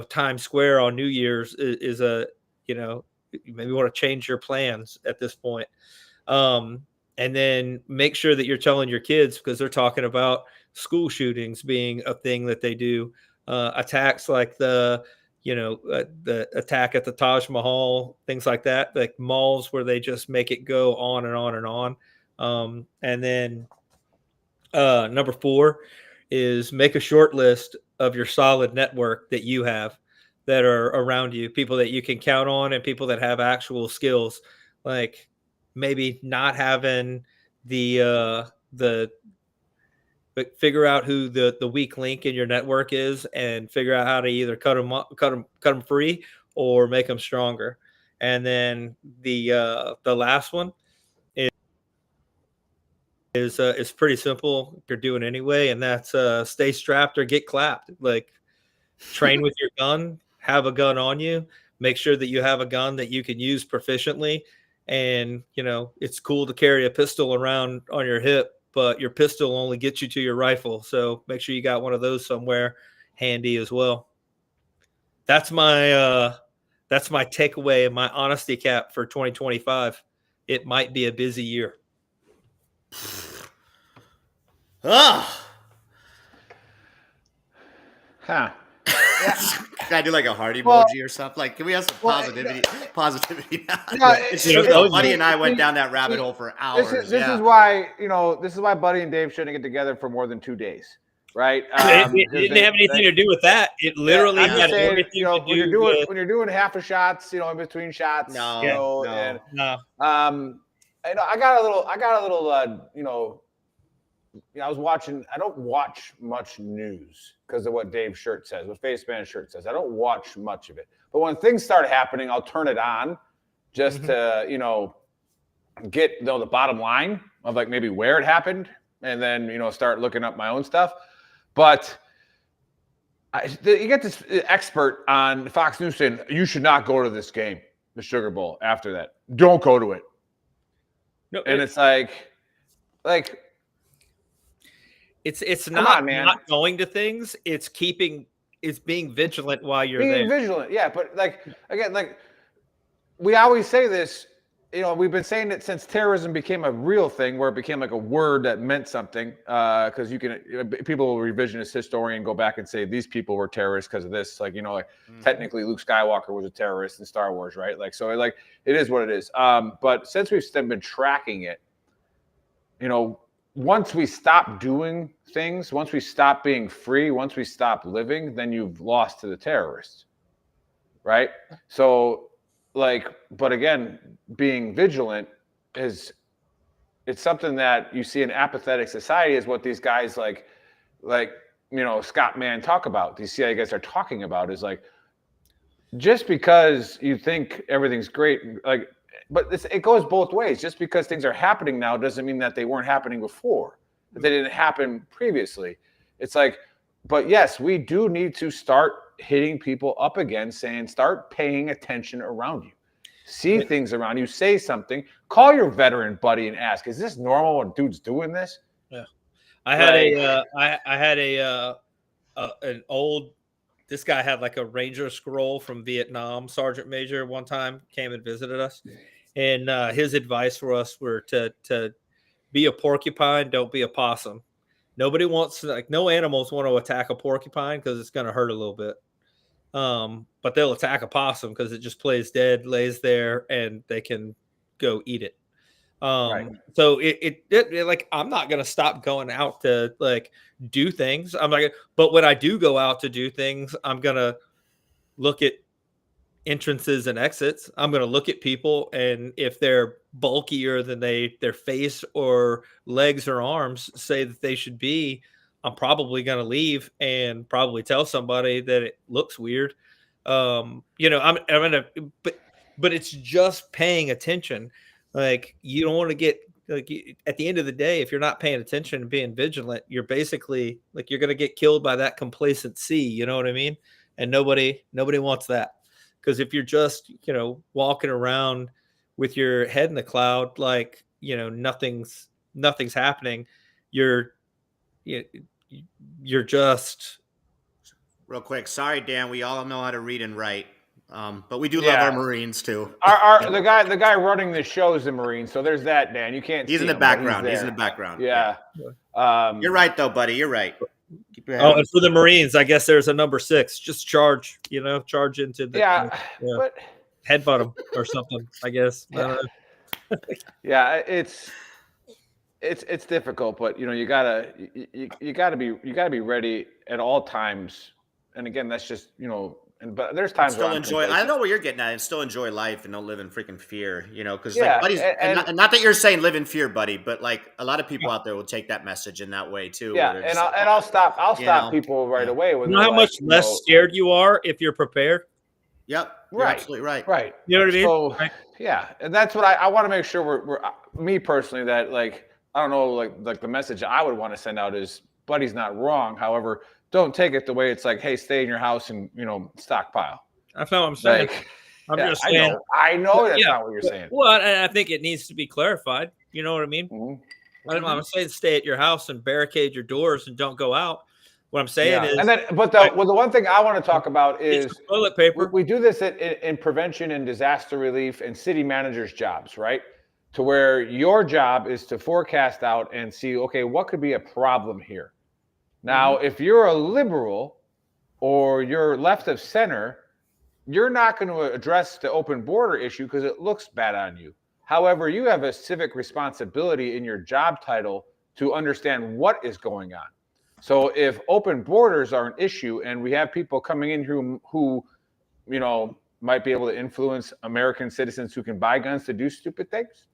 Times Square on New Year's is a you maybe want to change your plans at this point. And then make sure that you're telling your kids, because they're talking about school shootings being a thing that they do, attacks like the attack at the Taj Mahal, things like that, like malls where they just make it go on and on and on. And then number 4 is make a short list of your solid network that you have that are around you, people that you can count on and people that have actual skills. Like maybe not having but figure out who the weak link in your network is and figure out how to either cut them free or make them stronger. And then the last one is pretty simple. You're doing anyway, and that's stay strapped or get clapped. Like, train with your gun, have a gun on you, make sure that you have a gun that you can use proficiently. And it's cool to carry a pistol around on your hip, but your pistol only gets you to your rifle. So make sure you got one of those somewhere handy as well. That's my takeaway and my honesty cap for 2025. It might be a busy year. Huh. Can I do like a heart emoji or something? Like, can we have some positivity? Positivity. Buddy and I went down that rabbit hole for hours. This is why Buddy and Dave shouldn't get together for more than 2 days, right? It didn't have anything to do with that. It literally had everything to do with when you're doing half a shots, in between shots. No. I got a little. I was watching. I don't watch much news because of what Dave's shirt says, what Faceman's shirt says. I don't watch much of it. But when things start happening, I'll turn it on just to, get the bottom line of like maybe where it happened, and then start looking up my own stuff. But you get this expert on Fox News saying you should not go to this game. the Sugar Bowl after that. Don't go to it. No, And it's like it's come not on, man. not going to things. It's being vigilant while you're being there. vigilant. Yeah, but like again, like we always say this, you know, we've been saying it since terrorism became a real thing, where it became like a word that meant something. Because people will revisionist historian go back and say these people were terrorists because of this. Like, you know, like technically Luke Skywalker was a terrorist in Star Wars, right? Like, so like it is what it is. But since we've been tracking it, you know, once we stop doing things, once we stop being free, once we stop living, then you've lost to the terrorists, right? So, like, but again, being vigilant it's something that you see in apathetic society is what these guys like, you know, Scott Mann talk about. These CIA guys are talking about is like, just because you think everything's great, like, but it goes both ways. Just because things are happening now doesn't mean that they weren't happening before, that they didn't happen previously. It's like, but yes, we do need to start hitting people up again, saying, start paying attention around you. See things around you, say something, call your veteran buddy and ask, is this normal when dude's doing this? Yeah. I had an old, this guy had like a Ranger scroll from Vietnam, Sergeant Major one time came and visited us. And his advice for us were to be a porcupine, don't be a possum. Nobody wants, like, no animals want to attack a porcupine because it's going to hurt a little bit. But they'll attack a possum because it just plays dead, lays there, and they can go eat it. So it like, I'm not going to stop going out to like do things. I'm like, but when I do go out to do things, I'm going to look at entrances and exits. I'm going to look at people, and if they're bulkier than their face or legs or arms say that they should be, I'm probably going to leave and probably tell somebody that it looks weird. You know, I'm gonna, but it's just paying attention. Like, you don't want to get, like, at the end of the day, if you're not paying attention and being vigilant, you're basically like, you're going to get killed by that complacency. You know what I mean? And nobody wants that. Because if you're just, you know, walking around with your head in the cloud, like, you know, nothing's happening, you're just. Real quick, sorry, Dan. We all know how to read and write, but we do love our Marines too. The guy running the show is the Marine, so there's that, Dan. You can't. He's in the background. He's in the background. Yeah. You're right, though, buddy. You're right. And for the Marines, I guess there's a number 6. Just charge into the but headbutt them or something. I guess. Yeah. I don't know. Yeah, it's difficult, but you know, you gotta be ready at all times. And again, that's just, you know, but there's times still enjoy. I know what you're getting at, and still enjoy life and don't live in freaking fear. You know, because yeah, like, buddies, and not that you're saying live in fear, buddy, but like a lot of people out there will take that message in that way too. Yeah, and I'll stop people right away. When you know how much less scared you are if you're prepared. Yep, you're absolutely right. Right. You know what I mean? So, right. Yeah, and that's what I want to make sure we're me personally, that like, I don't know, like the message I would want to send out is, buddy's not wrong. However, don't take it the way it's like, hey, stay in your house and, you know, stockpile. That's not what I'm saying. Like, I'm just saying. I know that's not what you're saying. Well, I think it needs to be clarified. You know what I mean? Mm-hmm. I'm saying stay at your house and barricade your doors and don't go out. What I'm saying is, and then, but the one thing I want to talk about is toilet paper. We do this in prevention and disaster relief and city managers' jobs, right? To where your job is to forecast out and see, okay, what could be a problem here? Now, if you're a liberal or you're left of center, you're not going to address the open border issue because it looks bad on you. However, you have a civic responsibility in your job title to understand what is going on. So if open borders are an issue and we have people coming in who you know, might be able to influence American citizens who can buy guns to do stupid things,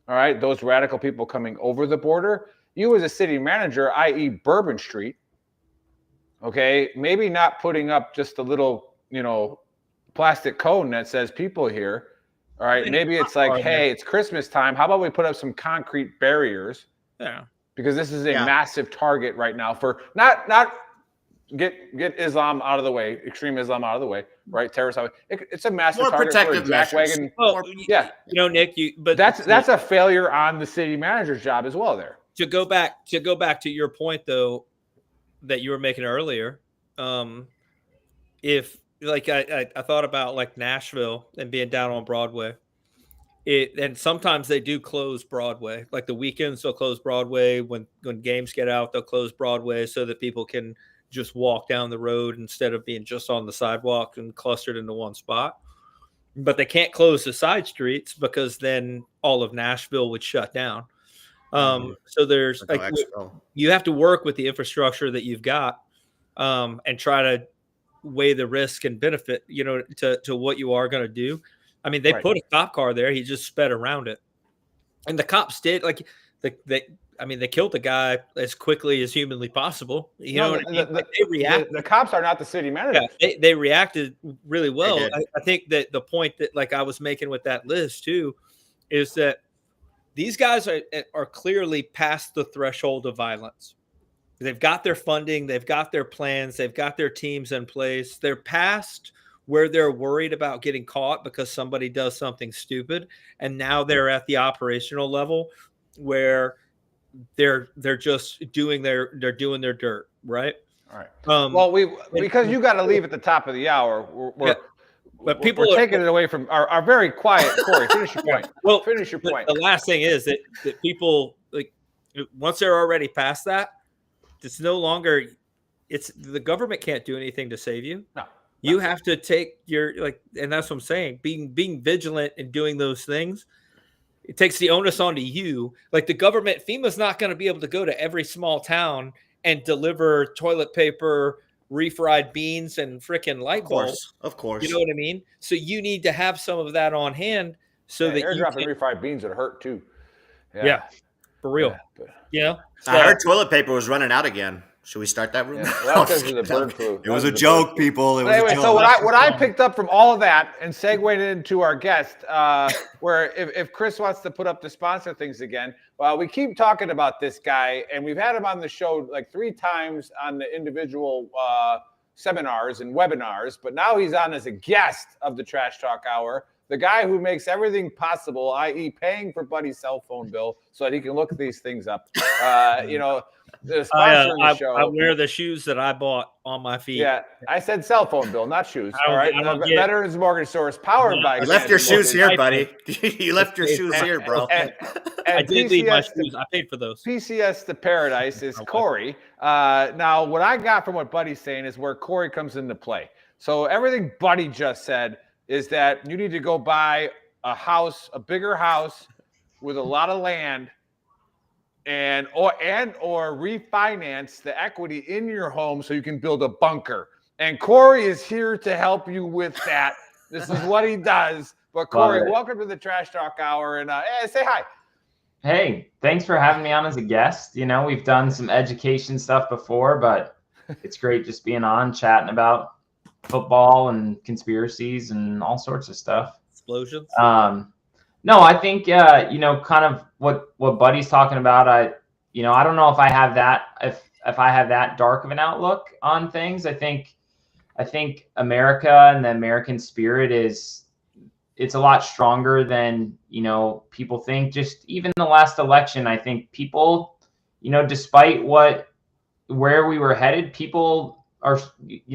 all right, those radical people coming over the border, you as a city manager, i.e. Bourbon Street, okay, maybe not putting up just a little, you know, plastic cone that says people here, all right, maybe it's like, hey, it's Christmas time. How about we put up some concrete barriers? Yeah. Because this is a massive target right now for not get Islam out of the way, extreme Islam out of the way, right? Terrorists out of the way. It's a massive More target for a protective measures. jackwagon. Well, Yeah, Nick, but that's a failure on the city manager's job as well. There. To go back to your point though, that you were making earlier, if like I thought about like Nashville and being down on Broadway. And sometimes they do close Broadway. Like the weekends, they'll close Broadway. When games get out, they'll close Broadway so that people can just walk down the road instead of being just on the sidewalk and clustered into one spot. But they can't close the side streets because then all of Nashville would shut down. So there's like you have to work with the infrastructure that you've got and try to weigh the risk and benefit, to what you are going to do. I mean, they put a cop car there. He just sped around it. And the cops did they killed the guy as quickly as humanly possible. They reacted. The cops are not the city manager. Yeah, they reacted really well. I think that the point that like I was making with that list too, is that these guys are clearly past the threshold of violence. They've got their funding. They've got their plans. They've got their teams in place. They're past where they're worried about getting caught because somebody does something stupid. And now they're at the operational level where they're just doing their dirt. Right. All right. Because you got to leave at the top of the hour. But people are taking it away from our very quiet Corey. Finish your point. Well, finish your point. The last thing is that people like once they're already past that, it's no longer the government can't do anything to save you. No. You have to take and that's what I'm saying. Being vigilant and doing those things, it takes the onus onto you. Like the government, FEMA's not going to be able to go to every small town and deliver toilet paper, refried beans, and freaking light bulbs. Of course. You know what I mean? So you need to have some of that on hand so that airdropping refried beans would hurt too. Yeah, for real. I heard toilet paper was running out again. Should we start that rumor? Yeah, that was because of the bird flu. It was a joke, people. It was a joke. So what I picked up from all of that and segued into our guest, where if Chris wants to put up the sponsor things again, well, we keep talking about this guy, and we've had him on the show like 3 times on the individual seminars and webinars, but now he's on as a guest of the Trash Talk Hour. The guy who makes everything possible, i.e. paying for Buddy's cell phone bill so that he can look these things up. The sponsor of the show. I wear the shoes that I bought on my feet. Yeah, I said cell phone bill, not shoes. All right. Veterans Mortgage Source powered by. You left your shoes here, buddy. You left your shoes here, bro. And I did leave my shoes. I paid for those. PCS to Paradise is Corey. Now, what I got from what Buddy's saying is where Corey comes into play. So everything Buddy just said is that you need to go buy a house, a bigger house with a lot of land, or refinance the equity in your home so you can build a bunker. And Corey is here to help you with that. This is what he does. But Corey, welcome to the Trash Talk Hour, and say hi. Hey, thanks for having me on as a guest. We've done some education stuff before, but it's great just being on, chatting about football and conspiracies and all sorts of stuff. Explosions. No, I think kind of what Buddy's talking about. I don't know if I have that if I have that dark of an outlook on things. I think America and the American spirit it's a lot stronger than people think. Just even the last election, I think people, despite where we were headed, people are,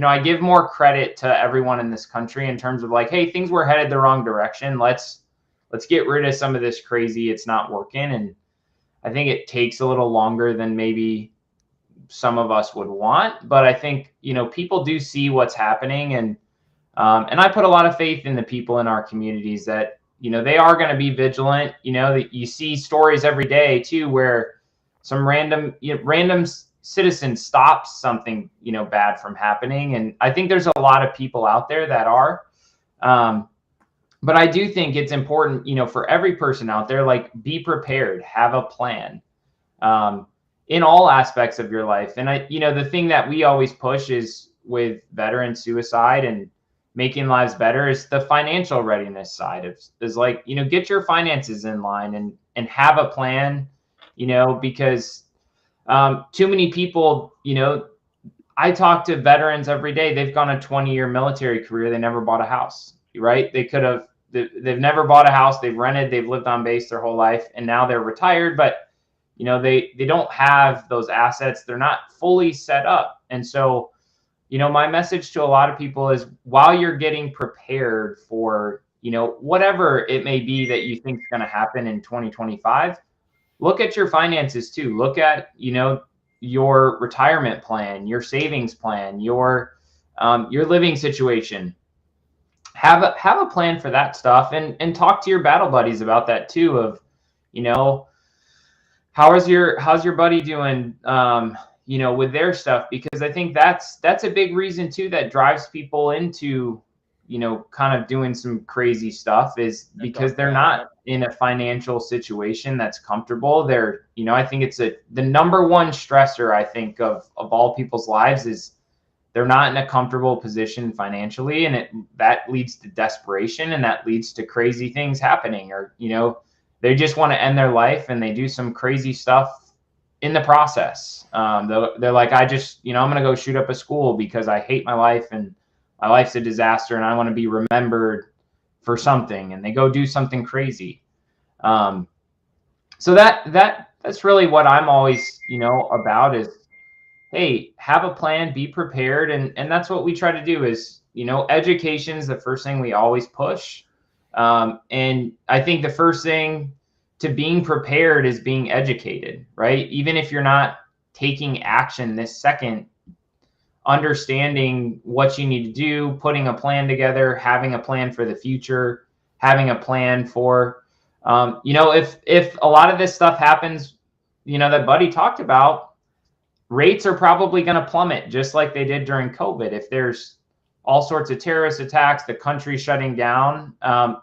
I give more credit to everyone in this country in terms of like, hey, things were headed the wrong direction. Let's get rid of some of this crazy. It's not working. And I think it takes a little longer than maybe some of us would want. But I think, people do see what's happening. And I put a lot of faith in the people in our communities that, they are going to be vigilant. That you see stories every day, too, where some random citizen stops something, bad from happening. And I think there's a lot of people out there that are. But I do think it's important, for every person out there, like be prepared, have a plan in all aspects of your life. And the thing that we always push is with veteran suicide and making lives better is the financial readiness side is like, get your finances in line and have a plan, because too many people, I talk to veterans every day. They've gone a 20-year military career. They never bought a house, right? They've never bought a house. They've rented, they've lived on base their whole life, and now they're retired, but they don't have those assets. They're not fully set up. And so, my message to a lot of people is, while you're getting prepared for, whatever it may be that you think is going to happen in 2025, look at your finances too. Look at, your retirement plan, your savings plan, your living situation. Have a plan for that stuff, and talk to your battle buddies about that too. Of, how's your buddy doing? With their stuff, because I think that's a big reason too that drives people into, kind of doing some crazy stuff, is because they're not in a financial situation that's comfortable. They're, I think it's the number one stressor, I think, of all people's lives, is they're not in a comfortable position financially, and that leads to desperation, and that leads to crazy things happening, or, they just want to end their life, and they do some crazy stuff in the process. They're like, I'm going to go shoot up a school because I hate my life and my life's a disaster and I want to be remembered for something. And they go do something crazy. So that's really what I'm always, about is, hey, have a plan, be prepared. And that's what we try to do is, education is the first thing we always push. And I think the first thing to being prepared is being educated, right? Even if you're not taking action this second, understanding what you need to do, putting a plan together, having a plan for the future, having a plan for, if a lot of this stuff happens, that Buddy talked about, rates are probably going to plummet just like they did during COVID. If there's all sorts of terrorist attacks, the country shutting down.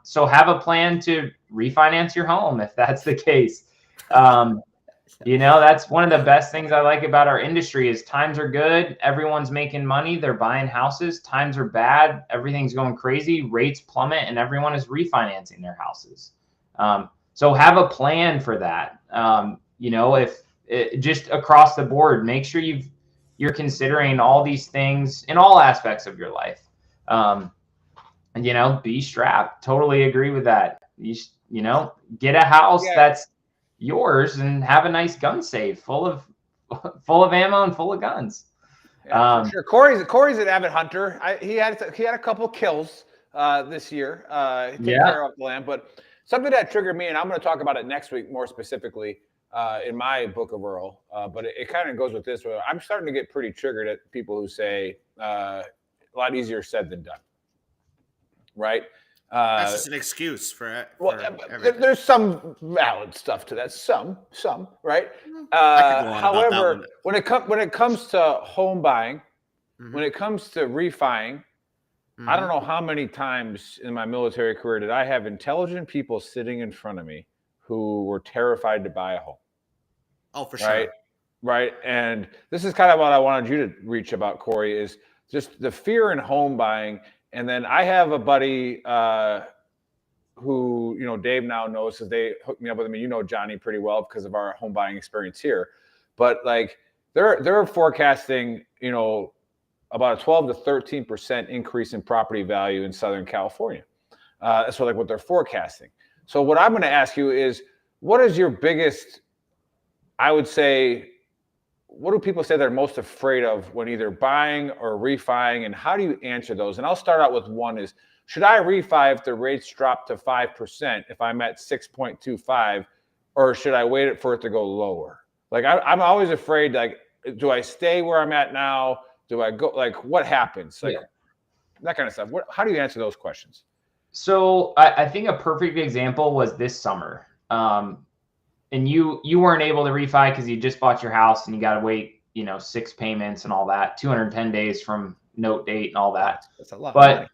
So have a plan to refinance your home if that's the case. That's one of the best things I like about our industry is times are good. Everyone's making money. They're buying houses. Times are bad. Everything's going crazy. Rates plummet and everyone is refinancing their houses. So have a plan for that. If just across the board, make sure you're considering all these things in all aspects of your life. Be strapped. Totally agree with that. Get a house that's yours and have a nice gun safe full of ammo and full of guns. Yeah, sure. Corey's an avid hunter. He had a couple kills this year. Taking care of the land, but something that triggered me, and I'm going to talk about it next week more specifically in my book of Earl. But it kind of goes with this. Where I'm starting to get pretty triggered at people who say a lot easier said than done. Right. That's just an excuse for there's some valid stuff to that. Some, right? However, when it comes to home buying, when it comes to refining, I don't know how many times in my military career did I have intelligent people sitting in front of me who were terrified to buy a home. Oh, for sure. Right. And this is kind of what I wanted you to reach about, Corey, is just the fear in home buying. And then I have a buddy who, Dave now knows, because they hooked me up with him. And Johnny pretty well because of our home buying experience here. But like they're forecasting, about a 12 to 13% increase in property value in Southern California. That's what they're forecasting. So what I'm going to ask you is, what is your biggest, I would say, what do people say they're most afraid of when either buying or refining, and how do you answer those? And I'll start out with one is, should I refi if the rates drop to 5% if I'm at 6.25, or should I wait for it to go lower? Like I'm always afraid, like, do I stay where I'm at now? Do I go, like, what happens? Like that kind of stuff. How do you answer those questions? So I think a perfect example was this summer. And you weren't able to refi because you just bought your house and you got to wait, 6 payments and all that, 210 days from note date and all that. That's a lot. But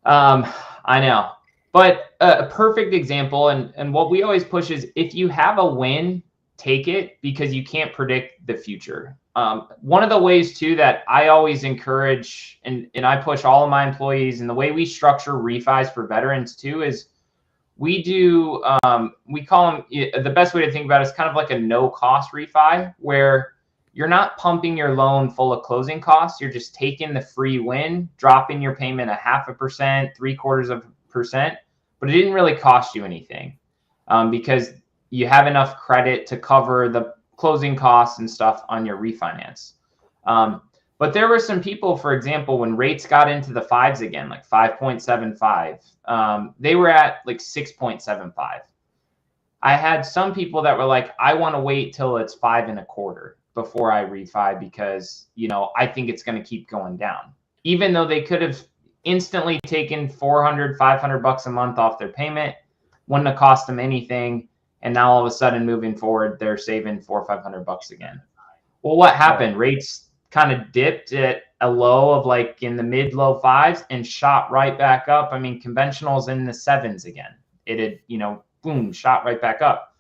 I know. But a perfect example, and what we always push is, if you have a win, take it, because you can't predict the future. One of the ways too that I always encourage and I push all of my employees, and the way we structure refis for veterans too, is we call them, the best way to think about it is kind of like a no cost refi, where you're not pumping your loan full of closing costs. You're just taking the free win, dropping your payment 0.5%, 0.75%, but it didn't really cost you anything because you have enough credit to cover the closing costs and stuff on your refinance. But there were some people, for example, when rates got into the fives again, like 5.75, they were at like 6.75. I had some people that were like, I want to wait till it's 5.25 before I refi because, you know, I think it's going to keep going down. Even though they could have instantly taken $400, $500 a month off their payment, wouldn't have cost them anything. And now all of a sudden moving forward, they're saving $400 or $500 again. Well, what happened? Rates kind of dipped at a low of like in the mid low fives and shot right back up. I mean, conventionals in the sevens again. It had, you know, boom, shot right back up.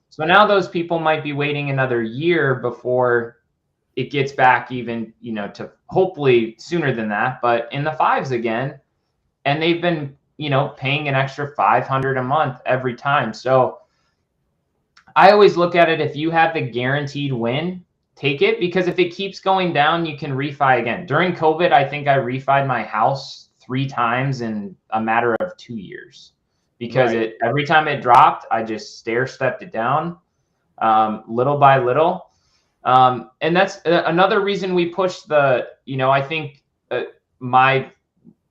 So now those people might be waiting another year before it gets back even, you know, to hopefully sooner than that, but in the fives again. And they've been, you know, paying an extra $500 a month every time. So I always look at it, if you have the guaranteed win, take it, because if it keeps going down, you can refi again. During COVID, I think I refied my house 3 times in a matter of 2 years because every time it dropped, I just stair-stepped it down little by little. And that's another reason we push the, you know, I think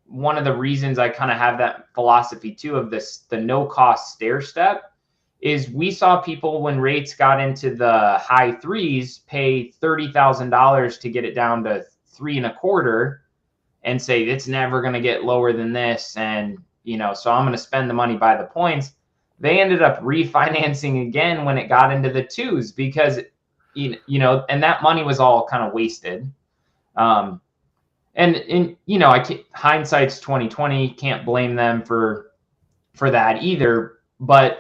one of the reasons I kind of have that philosophy too of this, the no cost stair step, is we saw people when rates got into the high threes pay $30,000 to get it down to 3.25 and say it's never going to get lower than this. And, you know, so I'm going to spend the money by the points. They ended up refinancing again when it got into the twos because, you know, and that money was all kind of wasted. And you know, hindsight's 2020, can't blame them for that either. But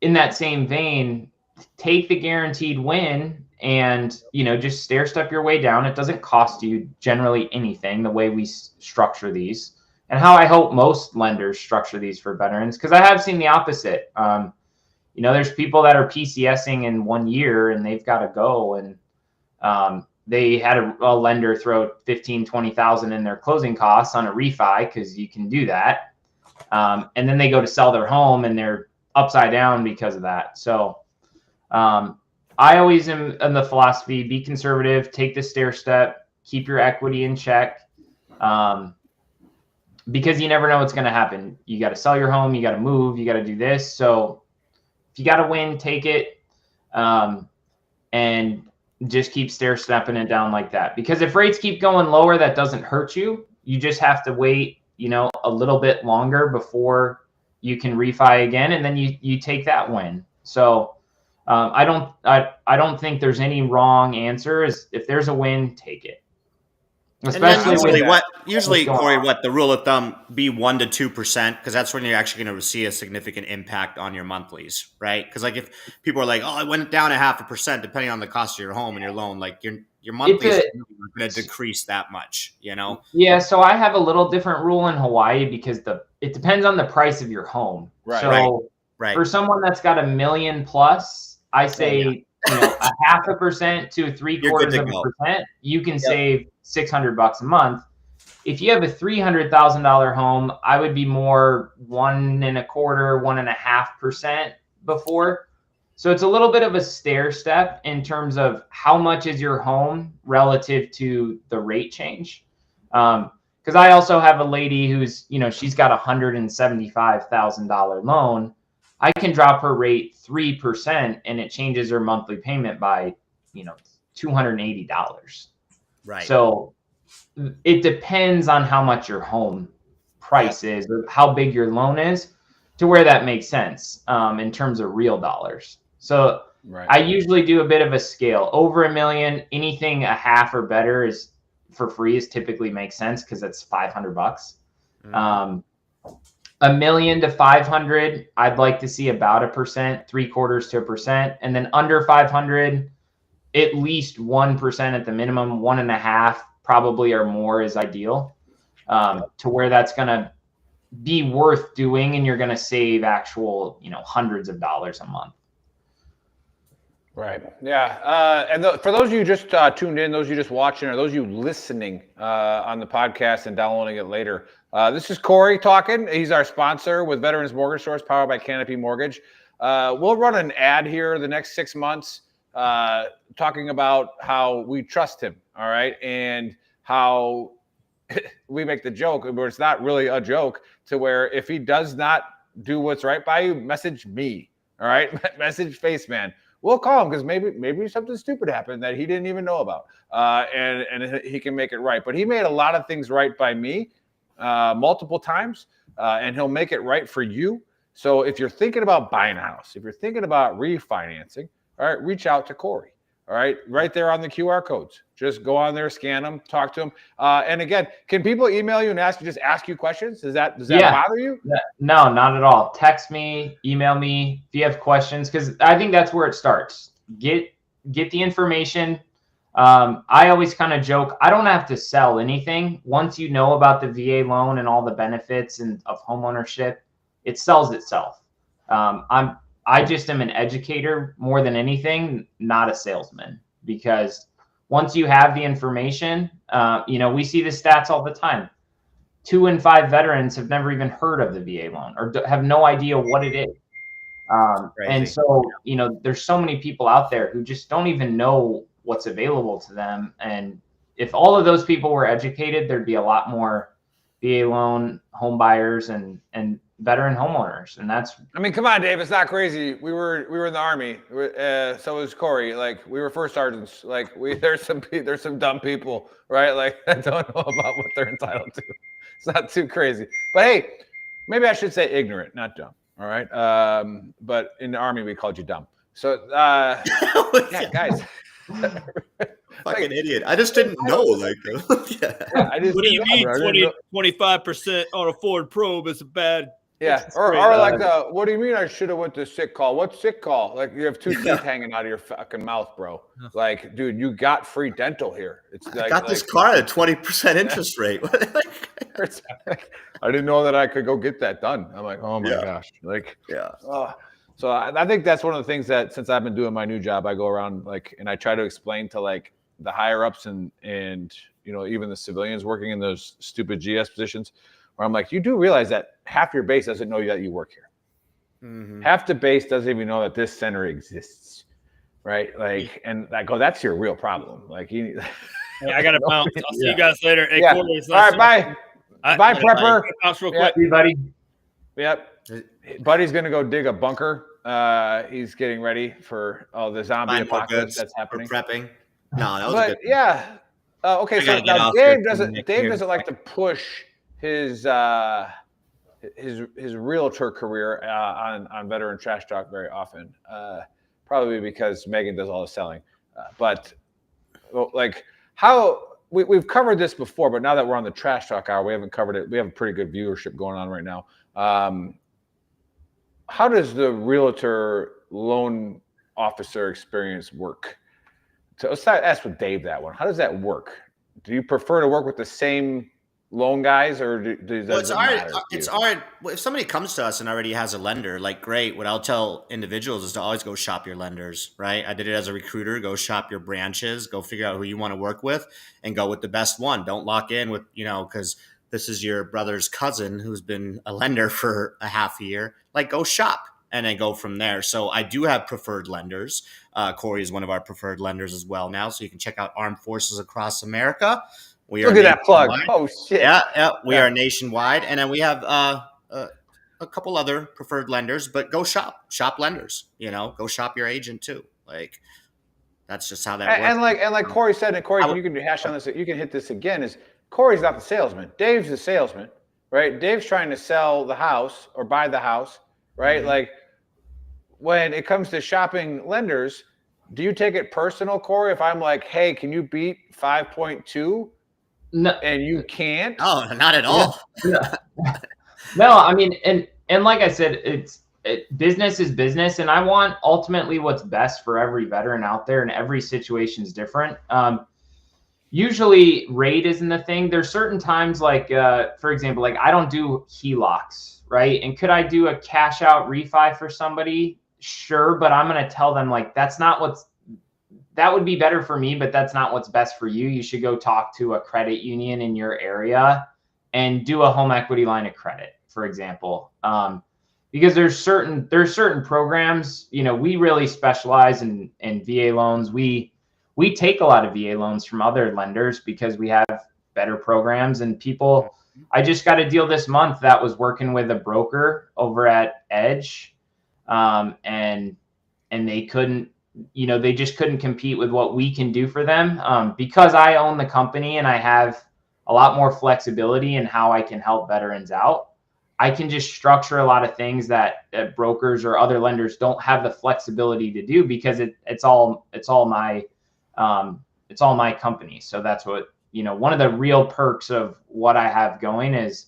in that same vein, take the guaranteed win and, you know, just stair step your way down. It doesn't cost you generally anything the way we structure these and how I hope most lenders structure these for veterans. Cause I have seen the opposite. You know, there's people that are PCSing in 1 year and they've got to go. And they had a lender throw 15, 20,000 in their closing costs on a refi, cause you can do that. And then they go to sell their home and they're upside down because of that. So I always am in the philosophy, be conservative, take the stair step, keep your equity in check, because you never know what's going to happen. You got to sell your home, you got to move, you got to do this. So if you got to win, take it, and just keep stair stepping it down like that. Because if rates keep going lower, that doesn't hurt you. You just have to wait, you know, a little bit longer before you can refi again, and then you take that win. So I don't think there's any wrong answer. Is if there's a win, take it. Especially usually Corey, what the rule of thumb be 1 to 2%, because that's when you're actually going to see a significant impact on your monthlies, right? Because like if people are like, oh, it went down 0.5%, depending on the cost of your home and your loan, like your monthlies are going to decrease that much, you know? Yeah, so I have a little different rule in Hawaii because it depends on the price of your home. Right. So right. For someone that's got $1 million plus, I say you know 0.5% to 0.75%, you can save $600 a month. If you have a $300,000 home, I would be more 1.25%, 1.5% before. So it's a little bit of a stair step in terms of how much is your home relative to the rate change. Because I also have a lady who's, you know, she's got a $175,000 loan. I can drop her rate 3% and it changes her monthly payment by, you know, $280. Right. So it depends on how much your home price is or how big your loan is to where that makes sense in terms of real dollars. So I usually do a bit of a scale. Over $1 million, anything a half or better is for free is typically makes sense because it's $500. $1 million to 500, I'd like to see about 1%, 0.75% to 1%, and then under 500, at least 1% at the minimum, 1.5 probably or more is ideal, to where that's going to be worth doing and you're going to save actual, you know, hundreds of dollars a month. Right. Yeah. And for those of you just tuned in, those of you just watching, or those of you listening on the podcast and downloading it later, this is Corey talking. He's our sponsor with Veterans Mortgage Source, powered by Canopy Mortgage. We'll run an ad here the next 6 months talking about how we trust him, all right, and how we make the joke where it's not really a joke, to where if he does not do what's right by you, message me, all right? Message Faceman. We'll call him because maybe something stupid happened that he didn't even know about, and he can make it right. But he made a lot of things right by me multiple times, and he'll make it right for you. So if you're thinking about buying a house, if you're thinking about refinancing, all right, reach out to Corey. All right, right there on the QR codes. Just go on there, scan them, talk to them. And again, can people email you and ask you questions? Does that bother you? No, not at all. Text me, email me if you have questions, because I think that's where it starts. Get the information. I always kind of joke, I don't have to sell anything. Once you know about the VA loan and all the benefits of homeownership, it sells itself. I just am an educator more than anything, not a salesman, because once you have the information, we see the stats all the time. 2 in 5 veterans have never even heard of the VA loan or have no idea what it is. And so, there's so many people out there who just don't even know what's available to them. And if all of those people were educated, there'd be a lot more VA loan home buyers and veteran homeowners. And that's, I mean, come on, Dave, it's not crazy. We were in the Army. So was Corey. Like, we were first sergeants. Like, there's some dumb people, right? Like, that don't know about what they're entitled to. It's not too crazy. But hey, maybe I should say ignorant, not dumb. All right. But in the Army, we called you dumb. So yeah, guys. Fucking idiot. I just didn't know. Like, what do you mean 25% on a Ford Probe is a bad? Yeah, or like, what do you mean I should have went to sick call? What's sick call? Like, you have 2 teeth hanging out of your fucking mouth, bro. Like, dude, you got free dental here. It's like, I got this car at a 20% interest rate. I didn't know that I could go get that done. I'm like, oh my gosh. Like, yeah. So I think that's one of the things that, since I've been doing my new job, I go around and I try to explain to like the higher ups and even the civilians working in those stupid GS positions, where I'm like, you do realize that half your base doesn't know that you work here. Mm-hmm. Half the base doesn't even know that this center exists, right? Like, and I go, that's your real problem. Like, hey, I got to bounce. I'll see you guys later. Hey, all right, bye. Bye, Prepper. Bounce real quick. See you, buddy. Yep. Buddy's gonna go dig a bunker. He's getting ready for the zombie apocalypse that's happening. Prepping. No, that was good. Yeah. Okay, so now Dave doesn't like to push his realtor career on Veteran Trash Talk very often. Probably because Megan does all the selling. But like, how we've covered this before, but now that we're on the Trash Talk hour, we haven't covered it. We have a pretty good viewership going on right now. How does the realtor loan officer experience work? So let's ask with Dave that one. How does that work? Do you prefer to work with the same loan guys, or does it matter? It's hard. If somebody comes to us and already has a lender, like, great. What I'll tell individuals is to always go shop your lenders, right? I did it as a recruiter. Go shop your branches. Go figure out who you want to work with and go with the best one. Don't lock in with, because this is your brother's cousin who's been a lender for a half a year. Like, go shop and then go from there. So I do have preferred lenders. Corey is one of our preferred lenders as well now. So you can check out Armed Forces Across America. Look at that plug. Oh, shit. Yeah. We are nationwide. And then we have a couple other preferred lenders, but go shop lenders, go shop your agent too. Like, that's just how that works. And like Corey said, and Corey, you can hash on this, you can hit this again, is Corey's not the salesman. Dave's the salesman, right? Dave's trying to sell the house or buy the house, right? Mm-hmm. Like, when it comes to shopping lenders, do you take it personal, Corey? If I'm like, hey, can you beat 5.2? No, and you can't. Oh, not at all. No, I mean, and like I said, business is business, and I want ultimately what's best for every veteran out there, and every situation is different. Usually, rate isn't the thing. There's certain times, like for example, like I don't do HELOCs, right? And could I do a cash out refi for somebody? sure, but I'm going to tell them like, that would be better for me, but that's not what's best for you. You should go talk to a credit union in your area and do a home equity line of credit, for example. Because there's certain programs, we really specialize in VA loans. We take a lot of VA loans from other lenders because we have better programs, and people, I just got a deal this month that was working with a broker over at Edge. And they couldn't, they just couldn't compete with what we can do for them. Because I own the company and I have a lot more flexibility in how I can help veterans out. I can just structure a lot of things that brokers or other lenders don't have the flexibility to do, because it's all my company. So that's what, one of the real perks of what I have going is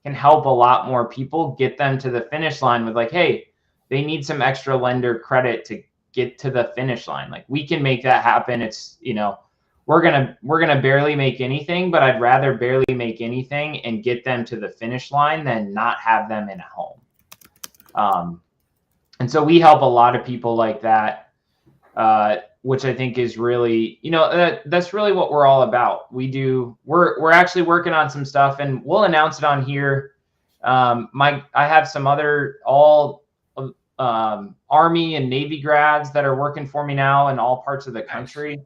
can help a lot more people, get them to the finish line with like, hey, they need some extra lender credit to get to the finish line. Like, we can make that happen. It's, we're going to barely make anything, but I'd rather barely make anything and get them to the finish line than not have them in a home. And so we help a lot of people like that, which I think is really, that's really what we're all about. We're actually working on some stuff, and we'll announce it on here. I have some other Army and Navy grads that are working for me now in all parts of the country.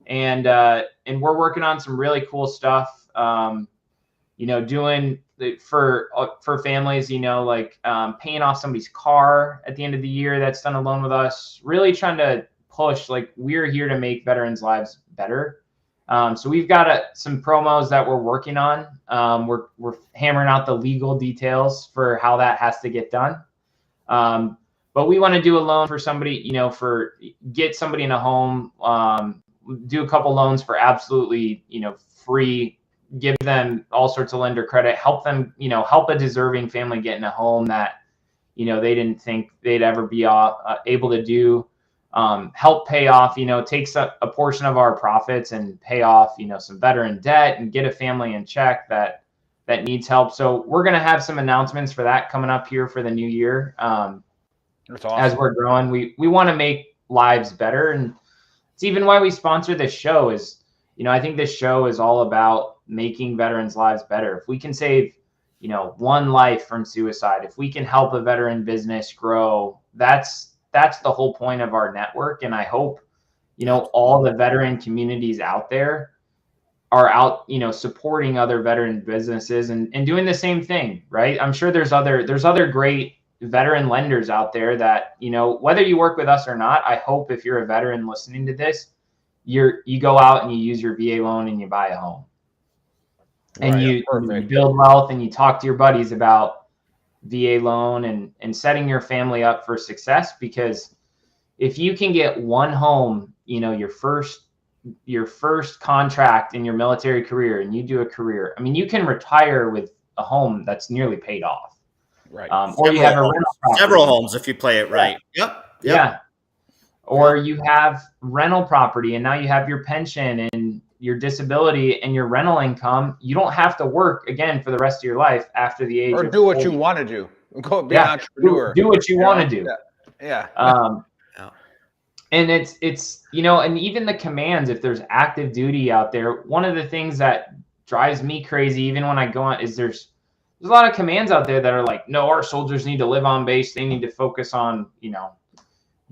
And we're working on some really cool stuff, doing for families, like paying off somebody's car at the end of the year that's done a loan with us, really trying to push, like, we're here to make veterans' lives better. So we've got some promos that we're working on. We're hammering out the legal details for how that has to get done. But we want to do a loan for somebody, get somebody in a home, do a couple loans for absolutely, free, give them all sorts of lender credit, help them, help a deserving family get in a home that, they didn't think they'd ever be able to do, help pay off, takes a portion of our profits and pay off, some veteran debt and get a family in check that needs help. So we're going to have some announcements for that coming up here for the new year. That's awesome. As we're growing, we want to make lives better. And it's even why we sponsor this show is, I think this show is all about making veterans' lives better. If we can save, one life from suicide, if we can help a veteran business grow, that's the whole point of our network. And I hope, all the veteran communities out there are out, supporting other veteran businesses and doing the same thing, right? I'm sure there's other great veteran lenders out there that, whether you work with us or not, I hope if you're a veteran listening to this, you go out and you use your VA loan and you buy a home. And right, you build wealth and you talk to your buddies about VA loan and setting your family up for success. Because if you can get one home, your first contract in your military career, and you do a career, you can retire with a home that's nearly paid off. Right. Or you have a rental property. Several homes if you play it right. Yep. Yeah. Or you have rental property, and now you have your pension and your disability and your rental income. You don't have to work again for the rest of your life after the age. Or do what you want to do. Go be an entrepreneur. Do what you want to do. Yeah. And it's and even the commands, if there's active duty out there, one of the things that drives me crazy, even when I go on, is there's a lot of commands out there that are like, no, our soldiers need to live on base. They need to focus on,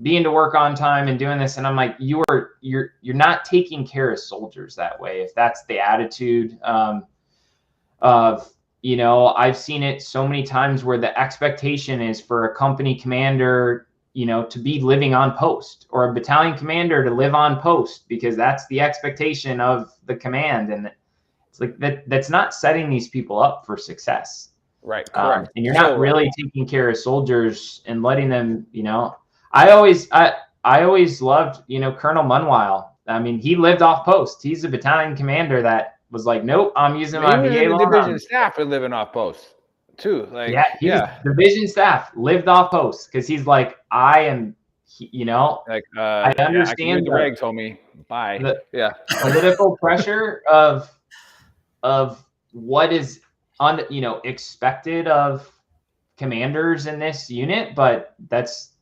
being to work on time and doing this. And I'm like, you're not taking care of soldiers that way. If that's the attitude of, I've seen it so many times where the expectation is for a company commander, to be living on post, or a battalion commander to live on post, because that's the expectation of the command. And it's like that's not setting these people up for success. Right. Correct. And you're not really taking care of soldiers and letting them, I always loved, Colonel Munwile. He lived off post. He's a battalion commander that was like, nope, I'm using my VA loan. Division staff are living off post too. Like, division staff lived off post because he's like, I am, I understand. The reg told me, bye. Political pressure of what is expected of commanders in this unit, but that's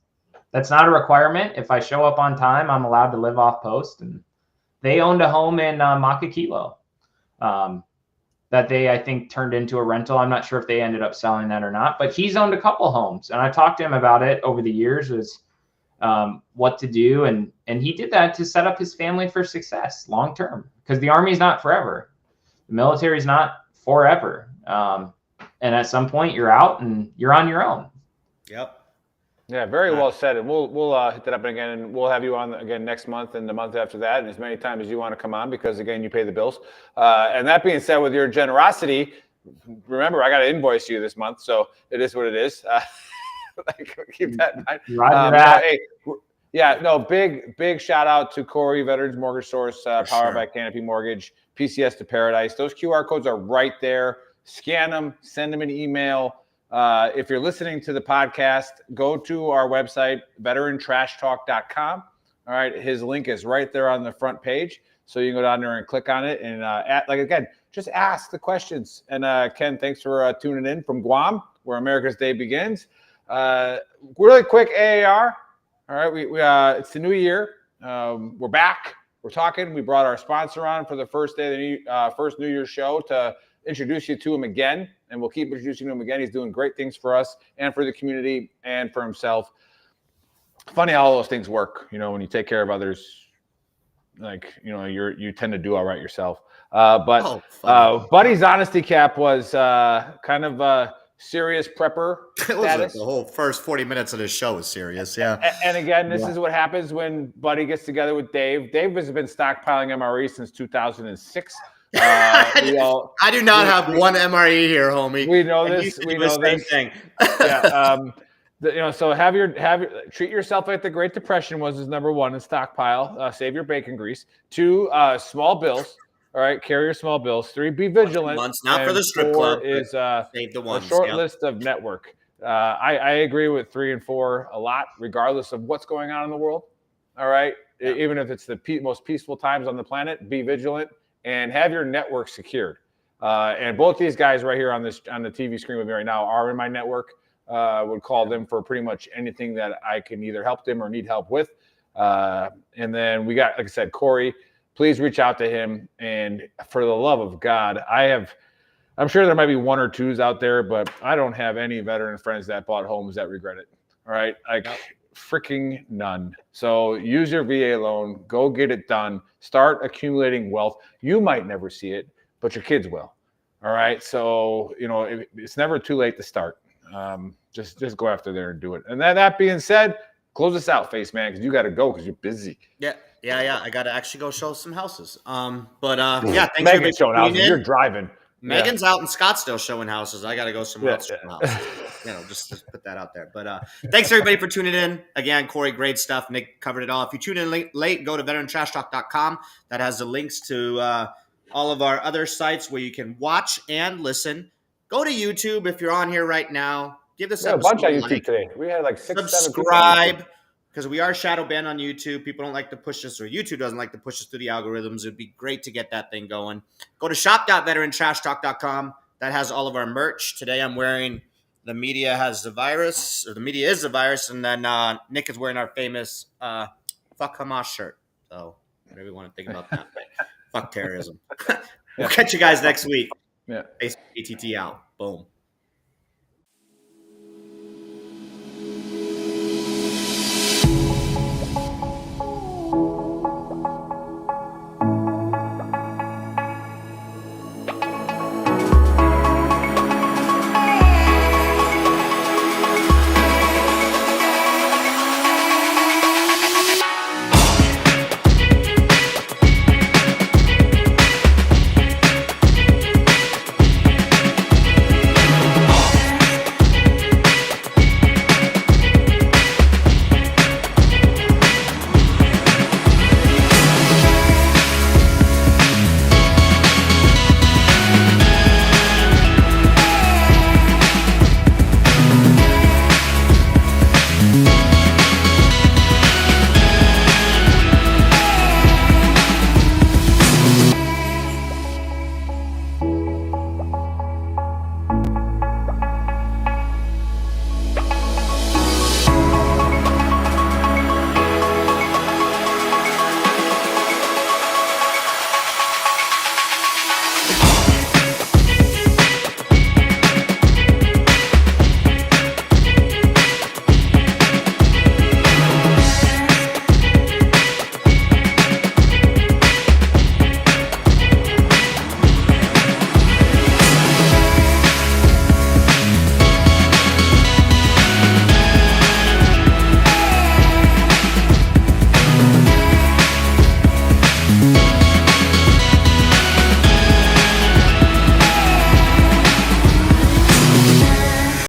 That's not a requirement. If I show up on time, I'm allowed to live off post. And they owned a home in Makakilo that they, I think, turned into a rental. I'm not sure if they ended up selling that or not, but he's owned a couple homes. And I talked to him about it over the years, was what to do. And he did that to set up his family for success long term, because the Army is not forever. The military is not forever. And at some point you're out and you're on your own. Yep. Yeah, very well said. And we'll hit that up again, and we'll have you on again next month and the month after that, and as many times as you want to come on, because again, you pay the bills. And that being said, with your generosity, remember, I got to invoice you this month, so it is what it is. Keep that in mind. Big shout out to Corey, Veterans Mortgage Source, powered by Canopy Mortgage, PCS to Paradise. Those QR codes are right there. Scan them, send them an email. If you're listening to the podcast, go to our website, VeteranTrashTalk.com. All right, his link is right there on the front page, so you can go down there and click on it. And just ask the questions. And Ken, thanks for tuning in from Guam, where America's Day begins. Really quick AAR. All right, we it's the new year. We're back. We're talking. We brought our sponsor on for the first day of the first New Year's show to introduce you to him again, and we'll keep introducing him again. He's doing great things for us and for the community and for himself. Funny how all those things work, when you take care of others, you tend to do all right yourself. Buddy's honesty cap was kind of a serious prepper status. The whole first 40 minutes of this show was serious, yeah. And again, this is what happens when Buddy gets together with Dave. Dave has been stockpiling MRE since 2006. I do not have one MRE here, homie. We know this. We know this. Thing. Yeah. So have your treat yourself like the Great Depression was number one in stockpile. Save your bacon grease. 2, small bills. All right, carry your small bills. 3, be vigilant. Months, not for the strip club. Is save the ones, a short list of network. I agree with 3 and 4 a lot, regardless of what's going on in the world. All right, even if it's the most peaceful times on the planet, be vigilant. And have your network secured. And both these guys right here on the TV screen with me right now are in my network. Would call them for pretty much anything that I can either help them or need help with. And then we got, like I said, Corey. Please reach out to him. And for the love of God, I'm sure there might be 1 or 2s out there, but I don't have any veteran friends that bought homes that regret it. All right. Freaking none. So use your VA loan, go get it done, start accumulating wealth. You might never see it, but your kids will. All right. So, it's never too late to start. Just go after there and do it. And that being said, close us out, Face Man, because you got to go because you're busy. Yeah. I got to actually go show some houses. Thanks Megan's showing houses. You're driving. Megan's out in Scottsdale showing houses. I got to go somewhere else showing houses. Just to put that out there. But thanks everybody for tuning in. Again, Corey, great stuff. Nick covered it all. If you tune in late, go to VeteranTrashTalk.com. That has the links to all of our other sites where you can watch and listen. Go to YouTube if you're on here right now. Give this a bunch on YouTube today. We had like 6, 7 subscribe. Because we are shadow banned on YouTube. People don't like to push us, or YouTube doesn't like to push us through the algorithms. It'd be great to get that thing going. Go to shop.veterantrashtalk.com. That has all of our merch. Today I'm wearing The Media Has the Virus, or The Media is the Virus, and then Nick is wearing our famous Fuck Hamas shirt. So whatever you want to think about that. Fuck terrorism. We'll catch you guys next week. Yeah. ATT out. Boom.